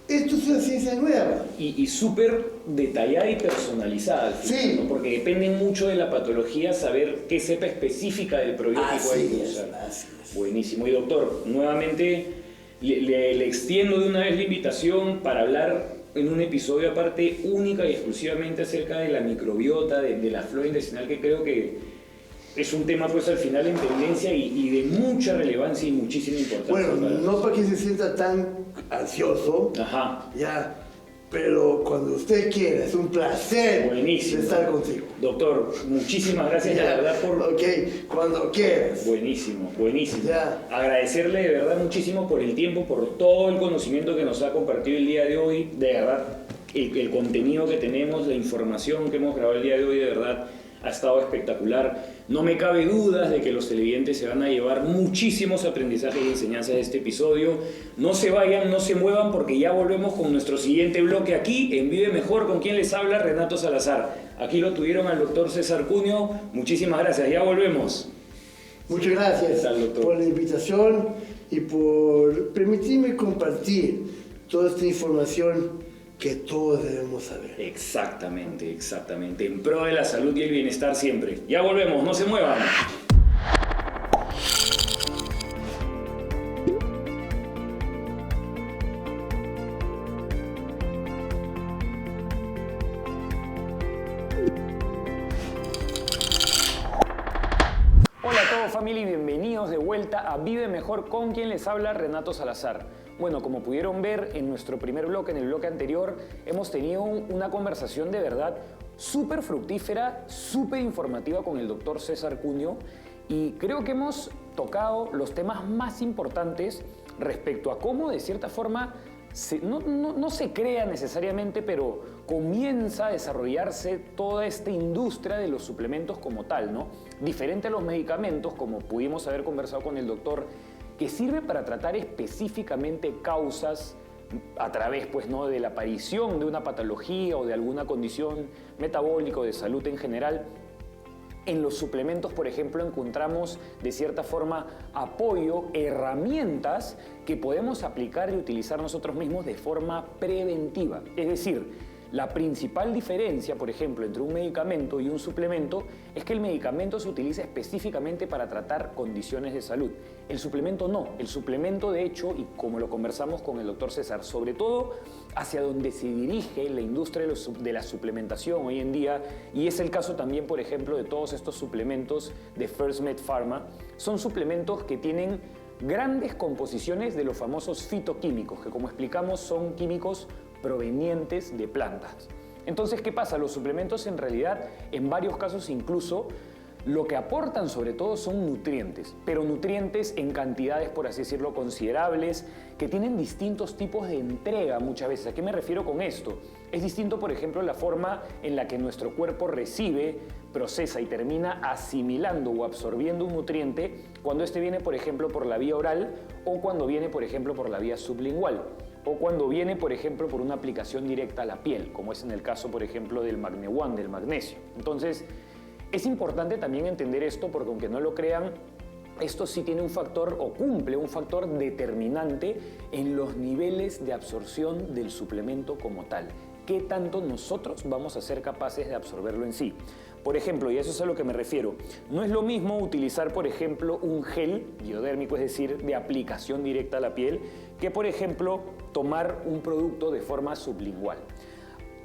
esto es una ciencia nueva. Y súper detallada y personalizada, al final, Sí. ¿no? Porque depende mucho de la patología saber qué cepa específica del probiótico hay que usar. Así es. Buenísimo. Y doctor, nuevamente le extiendo de una vez la invitación para hablar en un episodio aparte única y exclusivamente acerca de la microbiota, de la flora intestinal, que creo que es un tema pues al final en tendencia y de mucha relevancia y muchísima importancia. Bueno, no para que se sienta tan ansioso, ya, pero cuando usted quiera, es un placer estar contigo. Doctor, muchísimas gracias, la verdad, por... Ok, cuando quieras. Buenísimo, buenísimo. Ya. Agradecerle de verdad muchísimo por el tiempo, por todo el conocimiento que nos ha compartido el día de hoy. De verdad, el contenido que tenemos, la información que hemos grabado el día de hoy, de verdad, ha estado espectacular. No me cabe dudas de que los televidentes se van a llevar muchísimos aprendizajes y enseñanzas de este episodio. No se vayan, no se muevan, porque ya volvemos con nuestro siguiente bloque aquí en Vive Mejor. ¿Con quién les habla? Renato Salazar. Aquí lo tuvieron al doctor César Cunio. Muchísimas gracias, ya volvemos. Muchas gracias por la invitación y por permitirme compartir toda esta información que todos debemos saber. Exactamente, exactamente. En pro de la salud y el bienestar siempre. Ya volvemos, no se muevan. Hola a todos, familia, y bienvenidos de vuelta a Vive Mejor, con quien les habla Renato Salazar. Bueno, como pudieron ver en nuestro primer bloque, en el bloque anterior, hemos tenido una conversación de verdad súper fructífera, súper informativa con el doctor César Cunio, y creo que hemos tocado los temas más importantes respecto a cómo, de cierta forma, no se crea necesariamente, pero comienza a desarrollarse toda esta industria de los suplementos como tal, ¿no? Diferente a los medicamentos, como pudimos haber conversado con el doctor, que sirve para tratar específicamente causas a través, pues, ¿no?, de la aparición de una patología o de alguna condición metabólica o de salud en general. En los suplementos, por ejemplo, encontramos de cierta forma apoyo, herramientas que podemos aplicar y utilizar nosotros mismos de forma preventiva. Es decir, La principal diferencia, por ejemplo, entre un medicamento y un suplemento es que el medicamento se utiliza específicamente para tratar condiciones de salud. El suplemento no. El suplemento, de hecho, y como lo conversamos con el doctor César, sobre todo hacia donde se dirige la industria de la suplementación hoy en día, y es el caso también, por ejemplo, de todos estos suplementos de First Med Pharma, son suplementos que tienen grandes composiciones de los famosos fitoquímicos, que como explicamos son químicos provenientes de plantas. Entonces, ¿qué pasa? Los suplementos en realidad, en varios casos incluso, lo que aportan sobre todo son nutrientes, pero nutrientes en cantidades, por así decirlo, considerables, que tienen distintos tipos de entrega muchas veces. ¿A qué me refiero con esto? Es distinto, por ejemplo, la forma en la que nuestro cuerpo recibe, procesa y termina asimilando o absorbiendo un nutriente cuando este viene, por ejemplo, por la vía oral o cuando viene, por ejemplo, por la vía sublingual o cuando viene, por ejemplo, por una aplicación directa a la piel, como es en el caso, por ejemplo, del Magne One, del magnesio. Entonces, es importante también entender esto porque aunque no lo crean, esto sí tiene un factor o cumple un factor determinante en los niveles de absorción del suplemento como tal. ¿Qué tanto nosotros vamos a ser capaces de absorberlo en sí? Por ejemplo, y eso es a lo que me refiero, no es lo mismo utilizar, por ejemplo, un gel biodérmico, es decir, de aplicación directa a la piel, que, por ejemplo, tomar un producto de forma sublingual.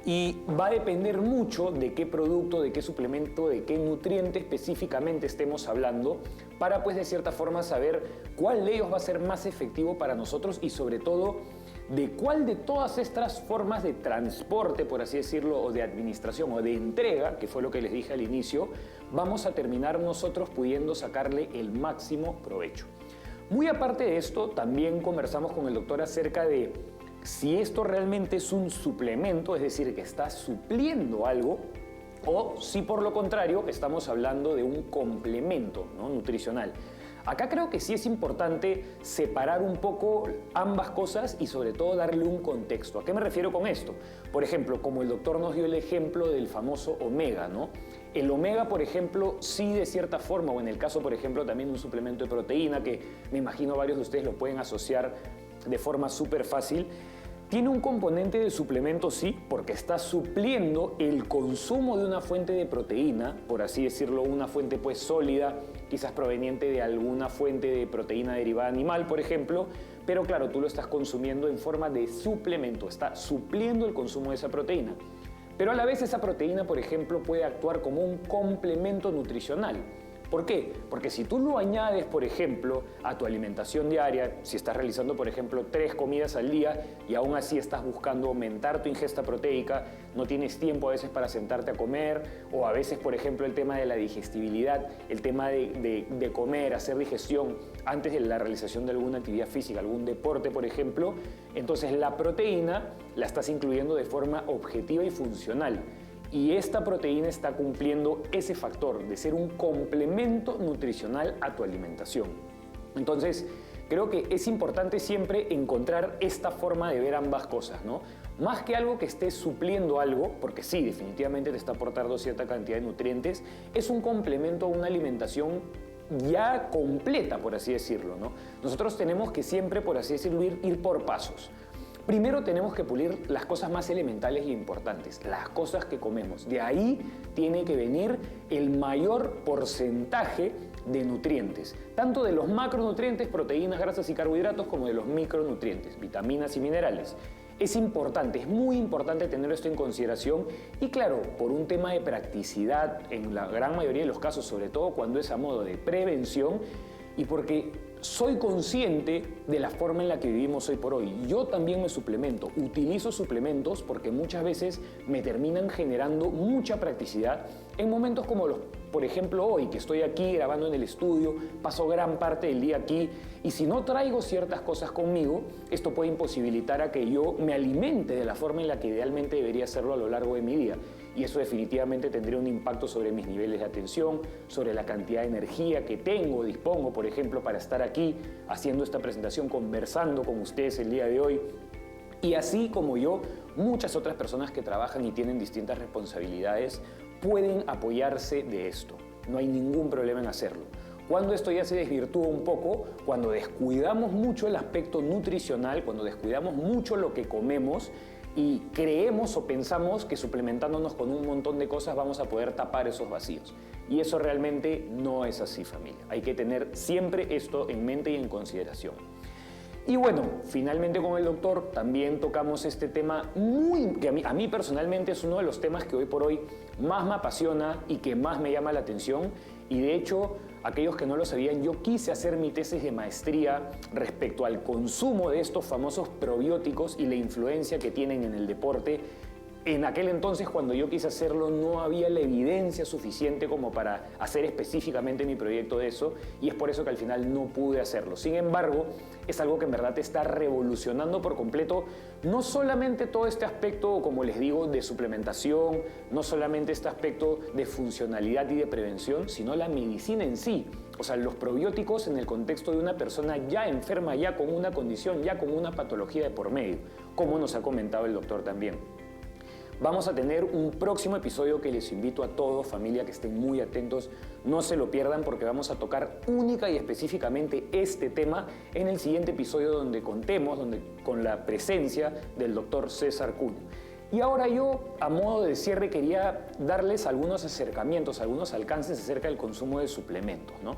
Y va a depender mucho de qué producto, de qué suplemento, de qué nutriente específicamente estemos hablando para, pues, de cierta forma saber cuál de ellos va a ser más efectivo para nosotros y, sobre todo, de cuál de todas estas formas de transporte, por así decirlo, o de administración o de entrega, que fue lo que les dije al inicio, vamos a terminar nosotros pudiendo sacarle el máximo provecho. Muy aparte de esto, también conversamos con el doctor acerca de si esto realmente es un suplemento, es decir, que está supliendo algo, o si por lo contrario estamos hablando de un complemento, ¿no?, nutricional. Acá creo que sí es importante separar un poco ambas cosas y sobre todo darle un contexto. ¿A qué me refiero con esto? Por ejemplo, como el doctor nos dio el ejemplo del famoso omega, ¿no? El omega, por ejemplo, sí de cierta forma, o en el caso, por ejemplo, también de un suplemento de proteína, que me imagino varios de ustedes lo pueden asociar de forma súper fácil, tiene un componente de suplemento, sí, porque está supliendo el consumo de una fuente de proteína, por así decirlo, una fuente pues sólida, quizás proveniente de alguna fuente de proteína derivada animal, por ejemplo, pero claro, tú lo estás consumiendo en forma de suplemento, está supliendo el consumo de esa proteína. Pero a la vez esa proteína, por ejemplo, puede actuar como un complemento nutricional. ¿Por qué? Porque si tú lo añades, por ejemplo, a tu alimentación diaria, si estás realizando, por ejemplo, 3 comidas al día y aún así estás buscando aumentar tu ingesta proteica, no tienes tiempo a veces para sentarte a comer, o a veces, por ejemplo, el tema de la digestibilidad, el tema de comer, hacer digestión antes de la realización de alguna actividad física, algún deporte, por ejemplo, entonces la proteína la estás incluyendo de forma objetiva y funcional. Y esta proteína está cumpliendo ese factor de ser un complemento nutricional a tu alimentación. Entonces, creo que es importante siempre encontrar esta forma de ver ambas cosas, ¿no? Más que algo que esté supliendo algo, porque sí, definitivamente te está aportando cierta cantidad de nutrientes, es un complemento a una alimentación ya completa, por así decirlo, ¿no? Nosotros tenemos que siempre, por así decirlo, ir por pasos. Primero tenemos que pulir las cosas más elementales y importantes, las cosas que comemos. De ahí tiene que venir el mayor porcentaje de nutrientes, tanto de los macronutrientes, proteínas, grasas y carbohidratos, como de los micronutrientes, vitaminas y minerales. Es importante, es muy importante tener esto en consideración y claro, por un tema de practicidad en la gran mayoría de los casos, sobre todo cuando es a modo de prevención y porque soy consciente de la forma en la que vivimos hoy por hoy. Yo también me suplemento, utilizo suplementos porque muchas veces me terminan generando mucha practicidad en momentos como los, por ejemplo, hoy que estoy aquí grabando en el estudio, paso gran parte del día aquí y si no traigo ciertas cosas conmigo, esto puede imposibilitar a que yo me alimente de la forma en la que idealmente debería hacerlo a lo largo de mi día. Y eso definitivamente tendría un impacto sobre mis niveles de atención, sobre la cantidad de energía que dispongo, por ejemplo, para estar aquí haciendo esta presentación, conversando con ustedes el día de hoy. Y así como yo, muchas otras personas que trabajan y tienen distintas responsabilidades pueden apoyarse de esto. No hay ningún problema en hacerlo. Cuando esto ya se desvirtúa un poco, cuando descuidamos mucho el aspecto nutricional, cuando descuidamos mucho lo que comemos, y creemos o pensamos que suplementándonos con un montón de cosas vamos a poder tapar esos vacíos. Y eso realmente no es así, familia. Hay que tener siempre esto en mente y en consideración. Y bueno, finalmente con el doctor también tocamos este tema que a mí personalmente es uno de los temas que hoy por hoy más me apasiona y que más me llama la atención. Y de hecho, aquellos que no lo sabían, yo quise hacer mi tesis de maestría respecto al consumo de estos famosos probióticos y la influencia que tienen en el deporte. En aquel entonces, cuando yo quise hacerlo, no había la evidencia suficiente como para hacer específicamente mi proyecto de eso, y es por eso que al final no pude hacerlo. Sin embargo, es algo que en verdad está revolucionando por completo, no solamente todo este aspecto, como les digo, de suplementación, no solamente este aspecto de funcionalidad y de prevención, sino la medicina en sí. O sea, los probióticos en el contexto de una persona ya enferma, ya con una condición, ya con una patología de por medio, como nos ha comentado el doctor también. Vamos a tener un próximo episodio que les invito a todos, familia, que estén muy atentos, no se lo pierdan porque vamos a tocar única y específicamente este tema en el siguiente episodio donde contemos con la presencia del doctor César Cunha. Y ahora yo, a modo de cierre, quería darles algunos acercamientos, algunos alcances acerca del consumo de suplementos, ¿no?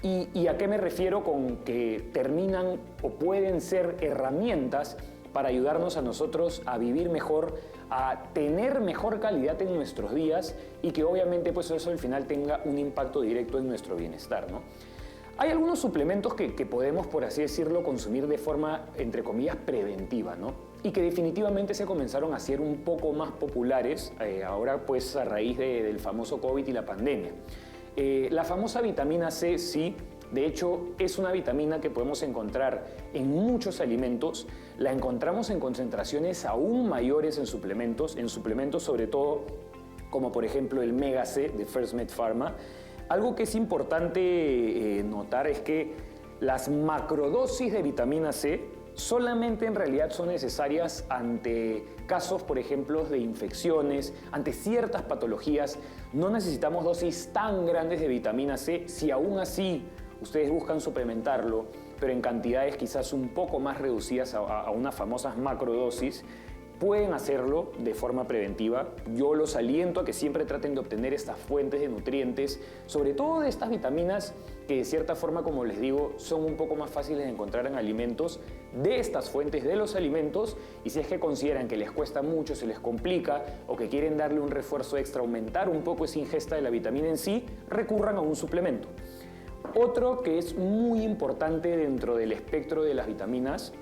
¿Y a qué me refiero con que terminan o pueden ser herramientas para ayudarnos a nosotros a vivir mejor, a tener mejor calidad en nuestros días y que obviamente pues eso al final tenga un impacto directo en nuestro bienestar, ¿no? Hay algunos suplementos que podemos, por así decirlo, consumir de forma, entre comillas, preventiva, ¿no? Y que definitivamente se comenzaron a hacer un poco más populares ahora pues a raíz del famoso COVID y la pandemia. La famosa vitamina C, sí. De hecho, es una vitamina que podemos encontrar en muchos alimentos. La encontramos en concentraciones aún mayores en suplementos sobre todo como por ejemplo el Mega C de First Med Pharma. Algo que es importante notar es que las macrodosis de vitamina C solamente en realidad son necesarias ante casos, por ejemplo, de infecciones, ante ciertas patologías. No necesitamos dosis tan grandes de vitamina C si aún así ustedes buscan suplementarlo, pero en cantidades quizás un poco más reducidas a unas famosas macrodosis. Pueden hacerlo de forma preventiva. Yo los aliento a que siempre traten de obtener estas fuentes de nutrientes, sobre todo de estas vitaminas que de cierta forma, como les digo, son un poco más fáciles de encontrar en alimentos, de estas fuentes de los alimentos, y si es que consideran que les cuesta mucho, se les complica o que quieren darle un refuerzo extra, aumentar un poco esa ingesta de la vitamina en sí, recurran a un suplemento. Otro que es muy importante dentro del espectro de las vitaminas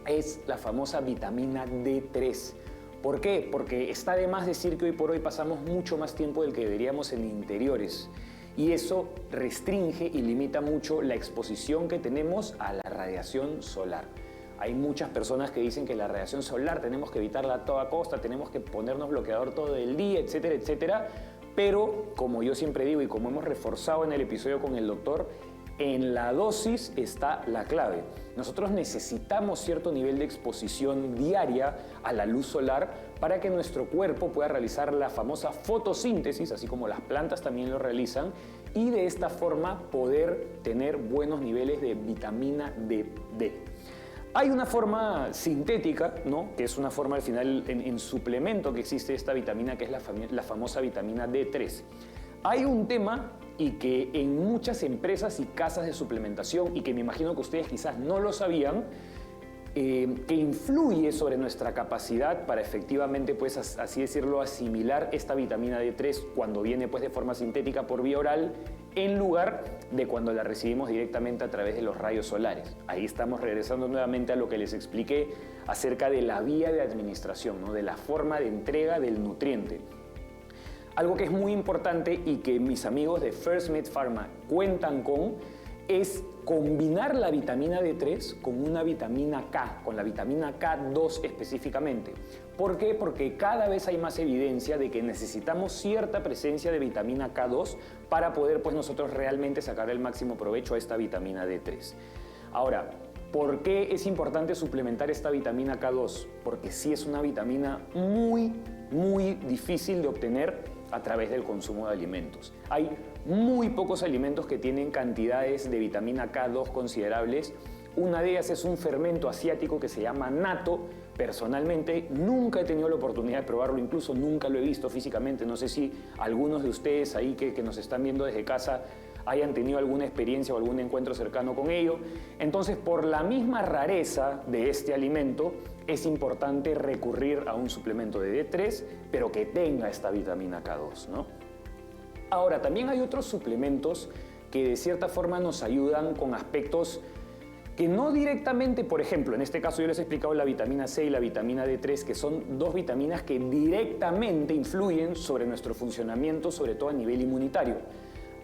es la famosa vitamina D3. ¿Por qué? Porque está de más decir que hoy por hoy pasamos mucho más tiempo del que deberíamos en interiores y eso restringe y limita mucho la exposición que tenemos a la radiación solar. Hay muchas personas que dicen que la radiación solar tenemos que evitarla a toda costa, tenemos que ponernos bloqueador todo el día, etcétera, etcétera. Pero, como yo siempre digo y como hemos reforzado en el episodio con el doctor, en la dosis está la clave. Nosotros necesitamos cierto nivel de exposición diaria a la luz solar para que nuestro cuerpo pueda realizar la famosa fotosíntesis, así como las plantas también lo realizan, y de esta forma poder tener buenos niveles de vitamina D. Hay una forma sintética, ¿no? Que es una forma al final en suplemento que existe esta vitamina, que es la famosa vitamina D3. Hay un tema y que en muchas empresas y casas de suplementación, y que me imagino que ustedes quizás no lo sabían, que influye sobre nuestra capacidad para efectivamente, pues así decirlo, asimilar esta vitamina D3 cuando viene pues de forma sintética por vía oral, en lugar de cuando la recibimos directamente a través de los rayos solares. Ahí estamos regresando nuevamente a lo que les expliqué acerca de la vía de administración, ¿no? De la forma de entrega del nutriente. Algo que es muy importante y que mis amigos de First Med Pharma cuentan con es combinar la vitamina D3 con una vitamina K, con la vitamina K2 específicamente. ¿Por qué? Porque cada vez hay más evidencia de que necesitamos cierta presencia de vitamina K2 para poder pues nosotros realmente sacar el máximo provecho a esta vitamina D3. Ahora, ¿por qué es importante suplementar esta vitamina K2? Porque sí es una vitamina muy difícil de obtener a través del consumo de alimentos. Hay muy pocos alimentos que tienen cantidades de vitamina K2 considerables. Una de ellas es un fermento asiático que se llama natto, personalmente nunca he tenido la oportunidad de probarlo, incluso nunca lo he visto físicamente. No sé si algunos de ustedes ahí que nos están viendo desde casa hayan tenido alguna experiencia o algún encuentro cercano con ello. Entonces, por la misma rareza de este alimento, es importante recurrir a un suplemento de D3, pero que tenga esta vitamina K2, ¿no? Ahora, también hay otros suplementos que de cierta forma nos ayudan con aspectos que no directamente, por ejemplo, en este caso yo les he explicado la vitamina C y la vitamina D3, que son dos vitaminas que directamente influyen sobre nuestro funcionamiento, sobre todo a nivel inmunitario.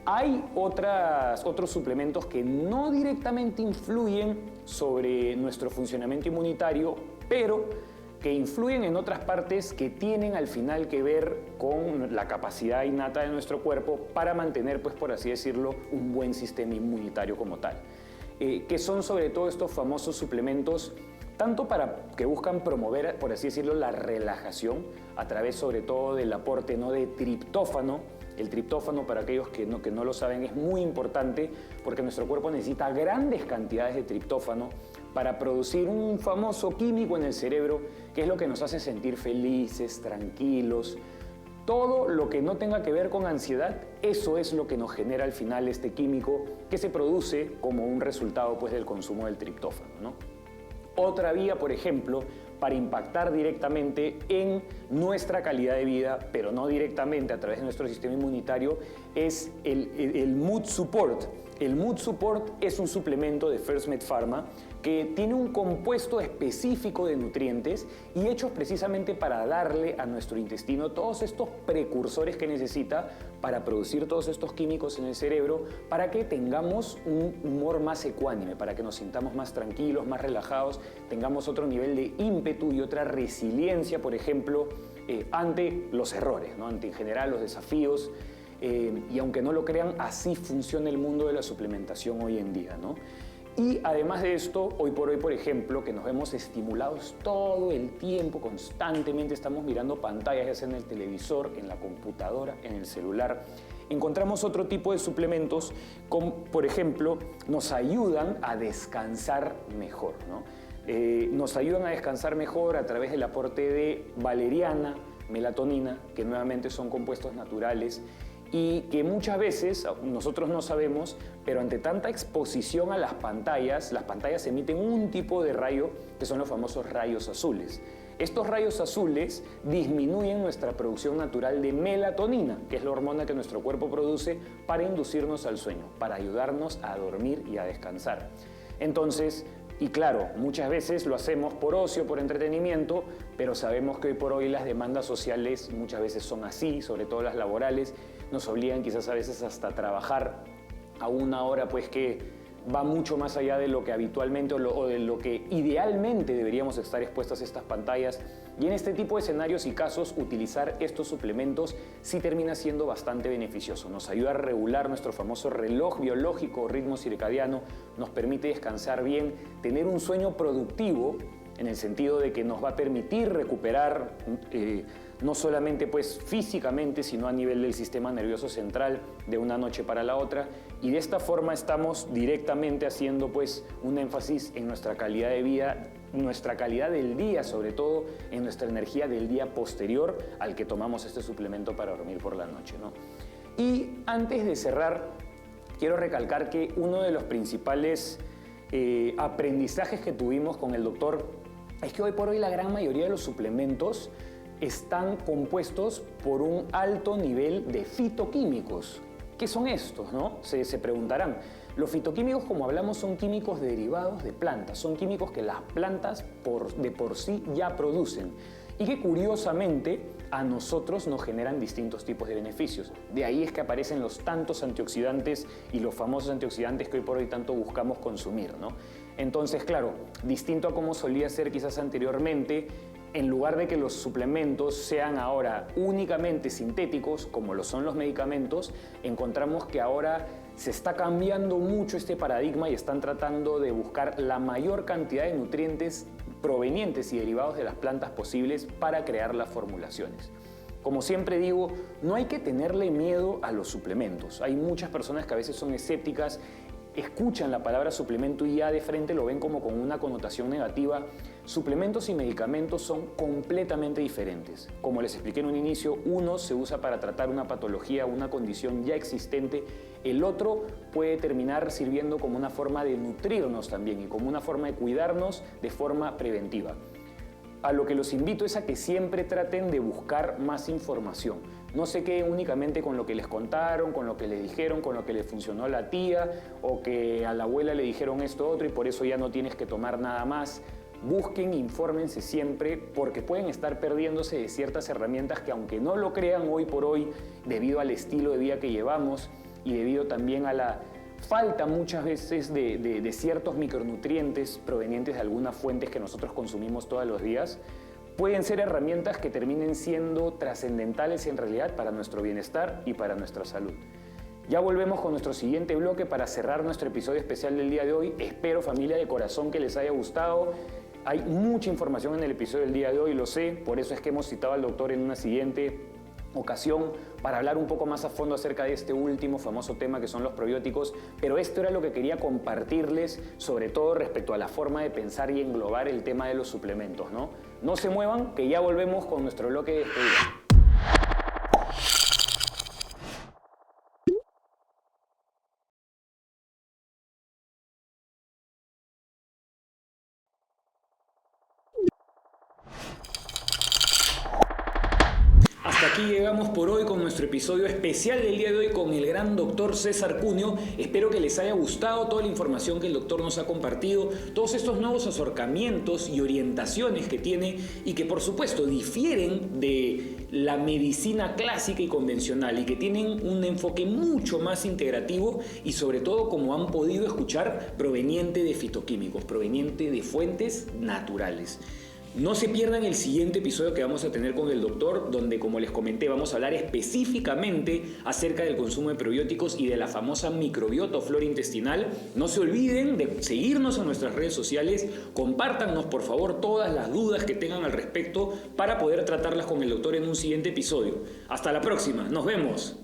Hay otros suplementos que no directamente influyen sobre nuestro funcionamiento inmunitario, pero que influyen en otras partes que tienen al final que ver con la capacidad innata de nuestro cuerpo para mantener, pues por así decirlo, un buen sistema inmunitario como tal. Que son sobre todo estos famosos suplementos, tanto para que buscan promover, por así decirlo, la relajación a través sobre todo del aporte, ¿no?, de triptófano. El triptófano, para aquellos que no lo saben, es muy importante porque nuestro cuerpo necesita grandes cantidades de triptófano para producir un famoso químico en el cerebro que es lo que nos hace sentir felices, tranquilos. Todo lo que no tenga que ver con ansiedad, eso es lo que nos genera al final este químico que se produce como un resultado, pues, del consumo del triptófano, ¿no? Otra vía, por ejemplo, para impactar directamente en nuestra calidad de vida, pero no directamente a través de nuestro sistema inmunitario, es el Mood Support. El Mood Support es un suplemento de First Med Pharma que tiene un compuesto específico de nutrientes y hechos precisamente para darle a nuestro intestino todos estos precursores que necesita para producir todos estos químicos en el cerebro, para que tengamos un humor más ecuánime, para que nos sintamos más tranquilos, más relajados, tengamos otro nivel de ímpetu y otra resiliencia, por ejemplo, ante los errores, ¿no?, ante en general los desafíos. Y aunque no lo crean, así funciona el mundo de la suplementación hoy en día, ¿no? Y además de esto, hoy por hoy, por ejemplo, que nos vemos estimulados todo el tiempo, constantemente estamos mirando pantallas, ya sea en el televisor, en la computadora, en el celular, encontramos otro tipo de suplementos, como por ejemplo, nos ayudan a descansar mejor, ¿no? Nos ayudan a descansar mejor a través del aporte de valeriana, melatonina, que nuevamente son compuestos naturales, y que muchas veces nosotros no sabemos, pero ante tanta exposición a las pantallas emiten un tipo de rayo que son los famosos rayos azules. Estos rayos azules disminuyen nuestra producción natural de melatonina, que es la hormona que nuestro cuerpo produce para inducirnos al sueño, para ayudarnos a dormir y a descansar. Entonces, y claro, muchas veces lo hacemos por ocio, por entretenimiento, pero sabemos que hoy por hoy las demandas sociales muchas veces son así, sobre todo las laborales, nos obligan quizás a veces hasta trabajar a una hora pues que va mucho más allá de lo que habitualmente o de lo que idealmente deberíamos estar expuestos a estas pantallas. Y en este tipo de escenarios y casos, utilizar estos suplementos sí termina siendo bastante beneficioso. Nos ayuda a regular nuestro famoso reloj biológico o ritmo circadiano, nos permite descansar bien, tener un sueño productivo, en el sentido de que nos va a permitir recuperar no solamente pues físicamente, sino a nivel del sistema nervioso central de una noche para la otra, y de esta forma estamos directamente haciendo pues un énfasis en nuestra calidad de vida, nuestra calidad del día, sobre todo en nuestra energía del día posterior al que tomamos este suplemento para dormir por la noche, ¿no? Y antes de cerrar, quiero recalcar que uno de los principales aprendizajes que tuvimos con el doctor es que hoy por hoy la gran mayoría de los suplementos están compuestos por un alto nivel de fitoquímicos. ¿Qué son estos, no? Se preguntarán. Los fitoquímicos, como hablamos, son químicos derivados de plantas, son químicos que las plantas de por sí ya producen y que curiosamente a nosotros nos generan distintos tipos de beneficios. De ahí es que aparecen los tantos antioxidantes y los famosos antioxidantes que hoy por hoy tanto buscamos consumir, ¿no? Entonces, claro, distinto a como solía ser quizás anteriormente, en lugar de que los suplementos sean ahora únicamente sintéticos, como lo son los medicamentos, encontramos que ahora se está cambiando mucho este paradigma y están tratando de buscar la mayor cantidad de nutrientes provenientes y derivados de las plantas posibles para crear las formulaciones. Como siempre digo, no hay que tenerle miedo a los suplementos. Hay muchas personas que a veces son escépticas escuchan la palabra suplemento y ya de frente lo ven como con una connotación negativa. Suplementos y medicamentos son completamente diferentes. Como les expliqué en un inicio, uno se usa para tratar una patología, una condición ya existente. El otro puede terminar sirviendo como una forma de nutrirnos también y como una forma de cuidarnos de forma preventiva. A lo que los invito es a que siempre traten de buscar más información. No se queden únicamente con lo que les contaron, con lo que les dijeron, con lo que le funcionó a la tía o que a la abuela le dijeron esto otro y por eso ya no tienes que tomar nada más. Busquen, infórmense siempre porque pueden estar perdiéndose de ciertas herramientas que, aunque no lo crean hoy por hoy, debido al estilo de vida que llevamos y debido también a la falta muchas veces de ciertos micronutrientes provenientes de algunas fuentes que nosotros consumimos todos los días, pueden ser herramientas que terminen siendo trascendentales en realidad para nuestro bienestar y para nuestra salud. Ya volvemos con nuestro siguiente bloque para cerrar nuestro episodio especial del día de hoy. Espero, familia, de corazón que les haya gustado. Hay mucha información en el episodio del día de hoy, lo sé, por eso es que hemos citado al doctor en una siguiente ocasión para hablar un poco más a fondo acerca de este último famoso tema que son los probióticos, pero esto era lo que quería compartirles, sobre todo respecto a la forma de pensar y englobar el tema de los suplementos, ¿no? No se muevan, que ya volvemos con nuestro bloque de despedida. Hasta aquí llegamos por hoy con nuestro episodio especial del día de hoy con el gran doctor César Cunio. Espero que les haya gustado toda la información que el doctor nos ha compartido, todos estos nuevos acercamientos y orientaciones que tiene y que por supuesto difieren de la medicina clásica y convencional y que tienen un enfoque mucho más integrativo y sobre todo, como han podido escuchar, proveniente de fitoquímicos, proveniente de fuentes naturales. No se pierdan el siguiente episodio que vamos a tener con el doctor, donde, como les comenté, vamos a hablar específicamente acerca del consumo de probióticos y de la famosa microbiota o flora intestinal. No se olviden de seguirnos en nuestras redes sociales, compártanos por favor todas las dudas que tengan al respecto para poder tratarlas con el doctor en un siguiente episodio. Hasta la próxima, nos vemos.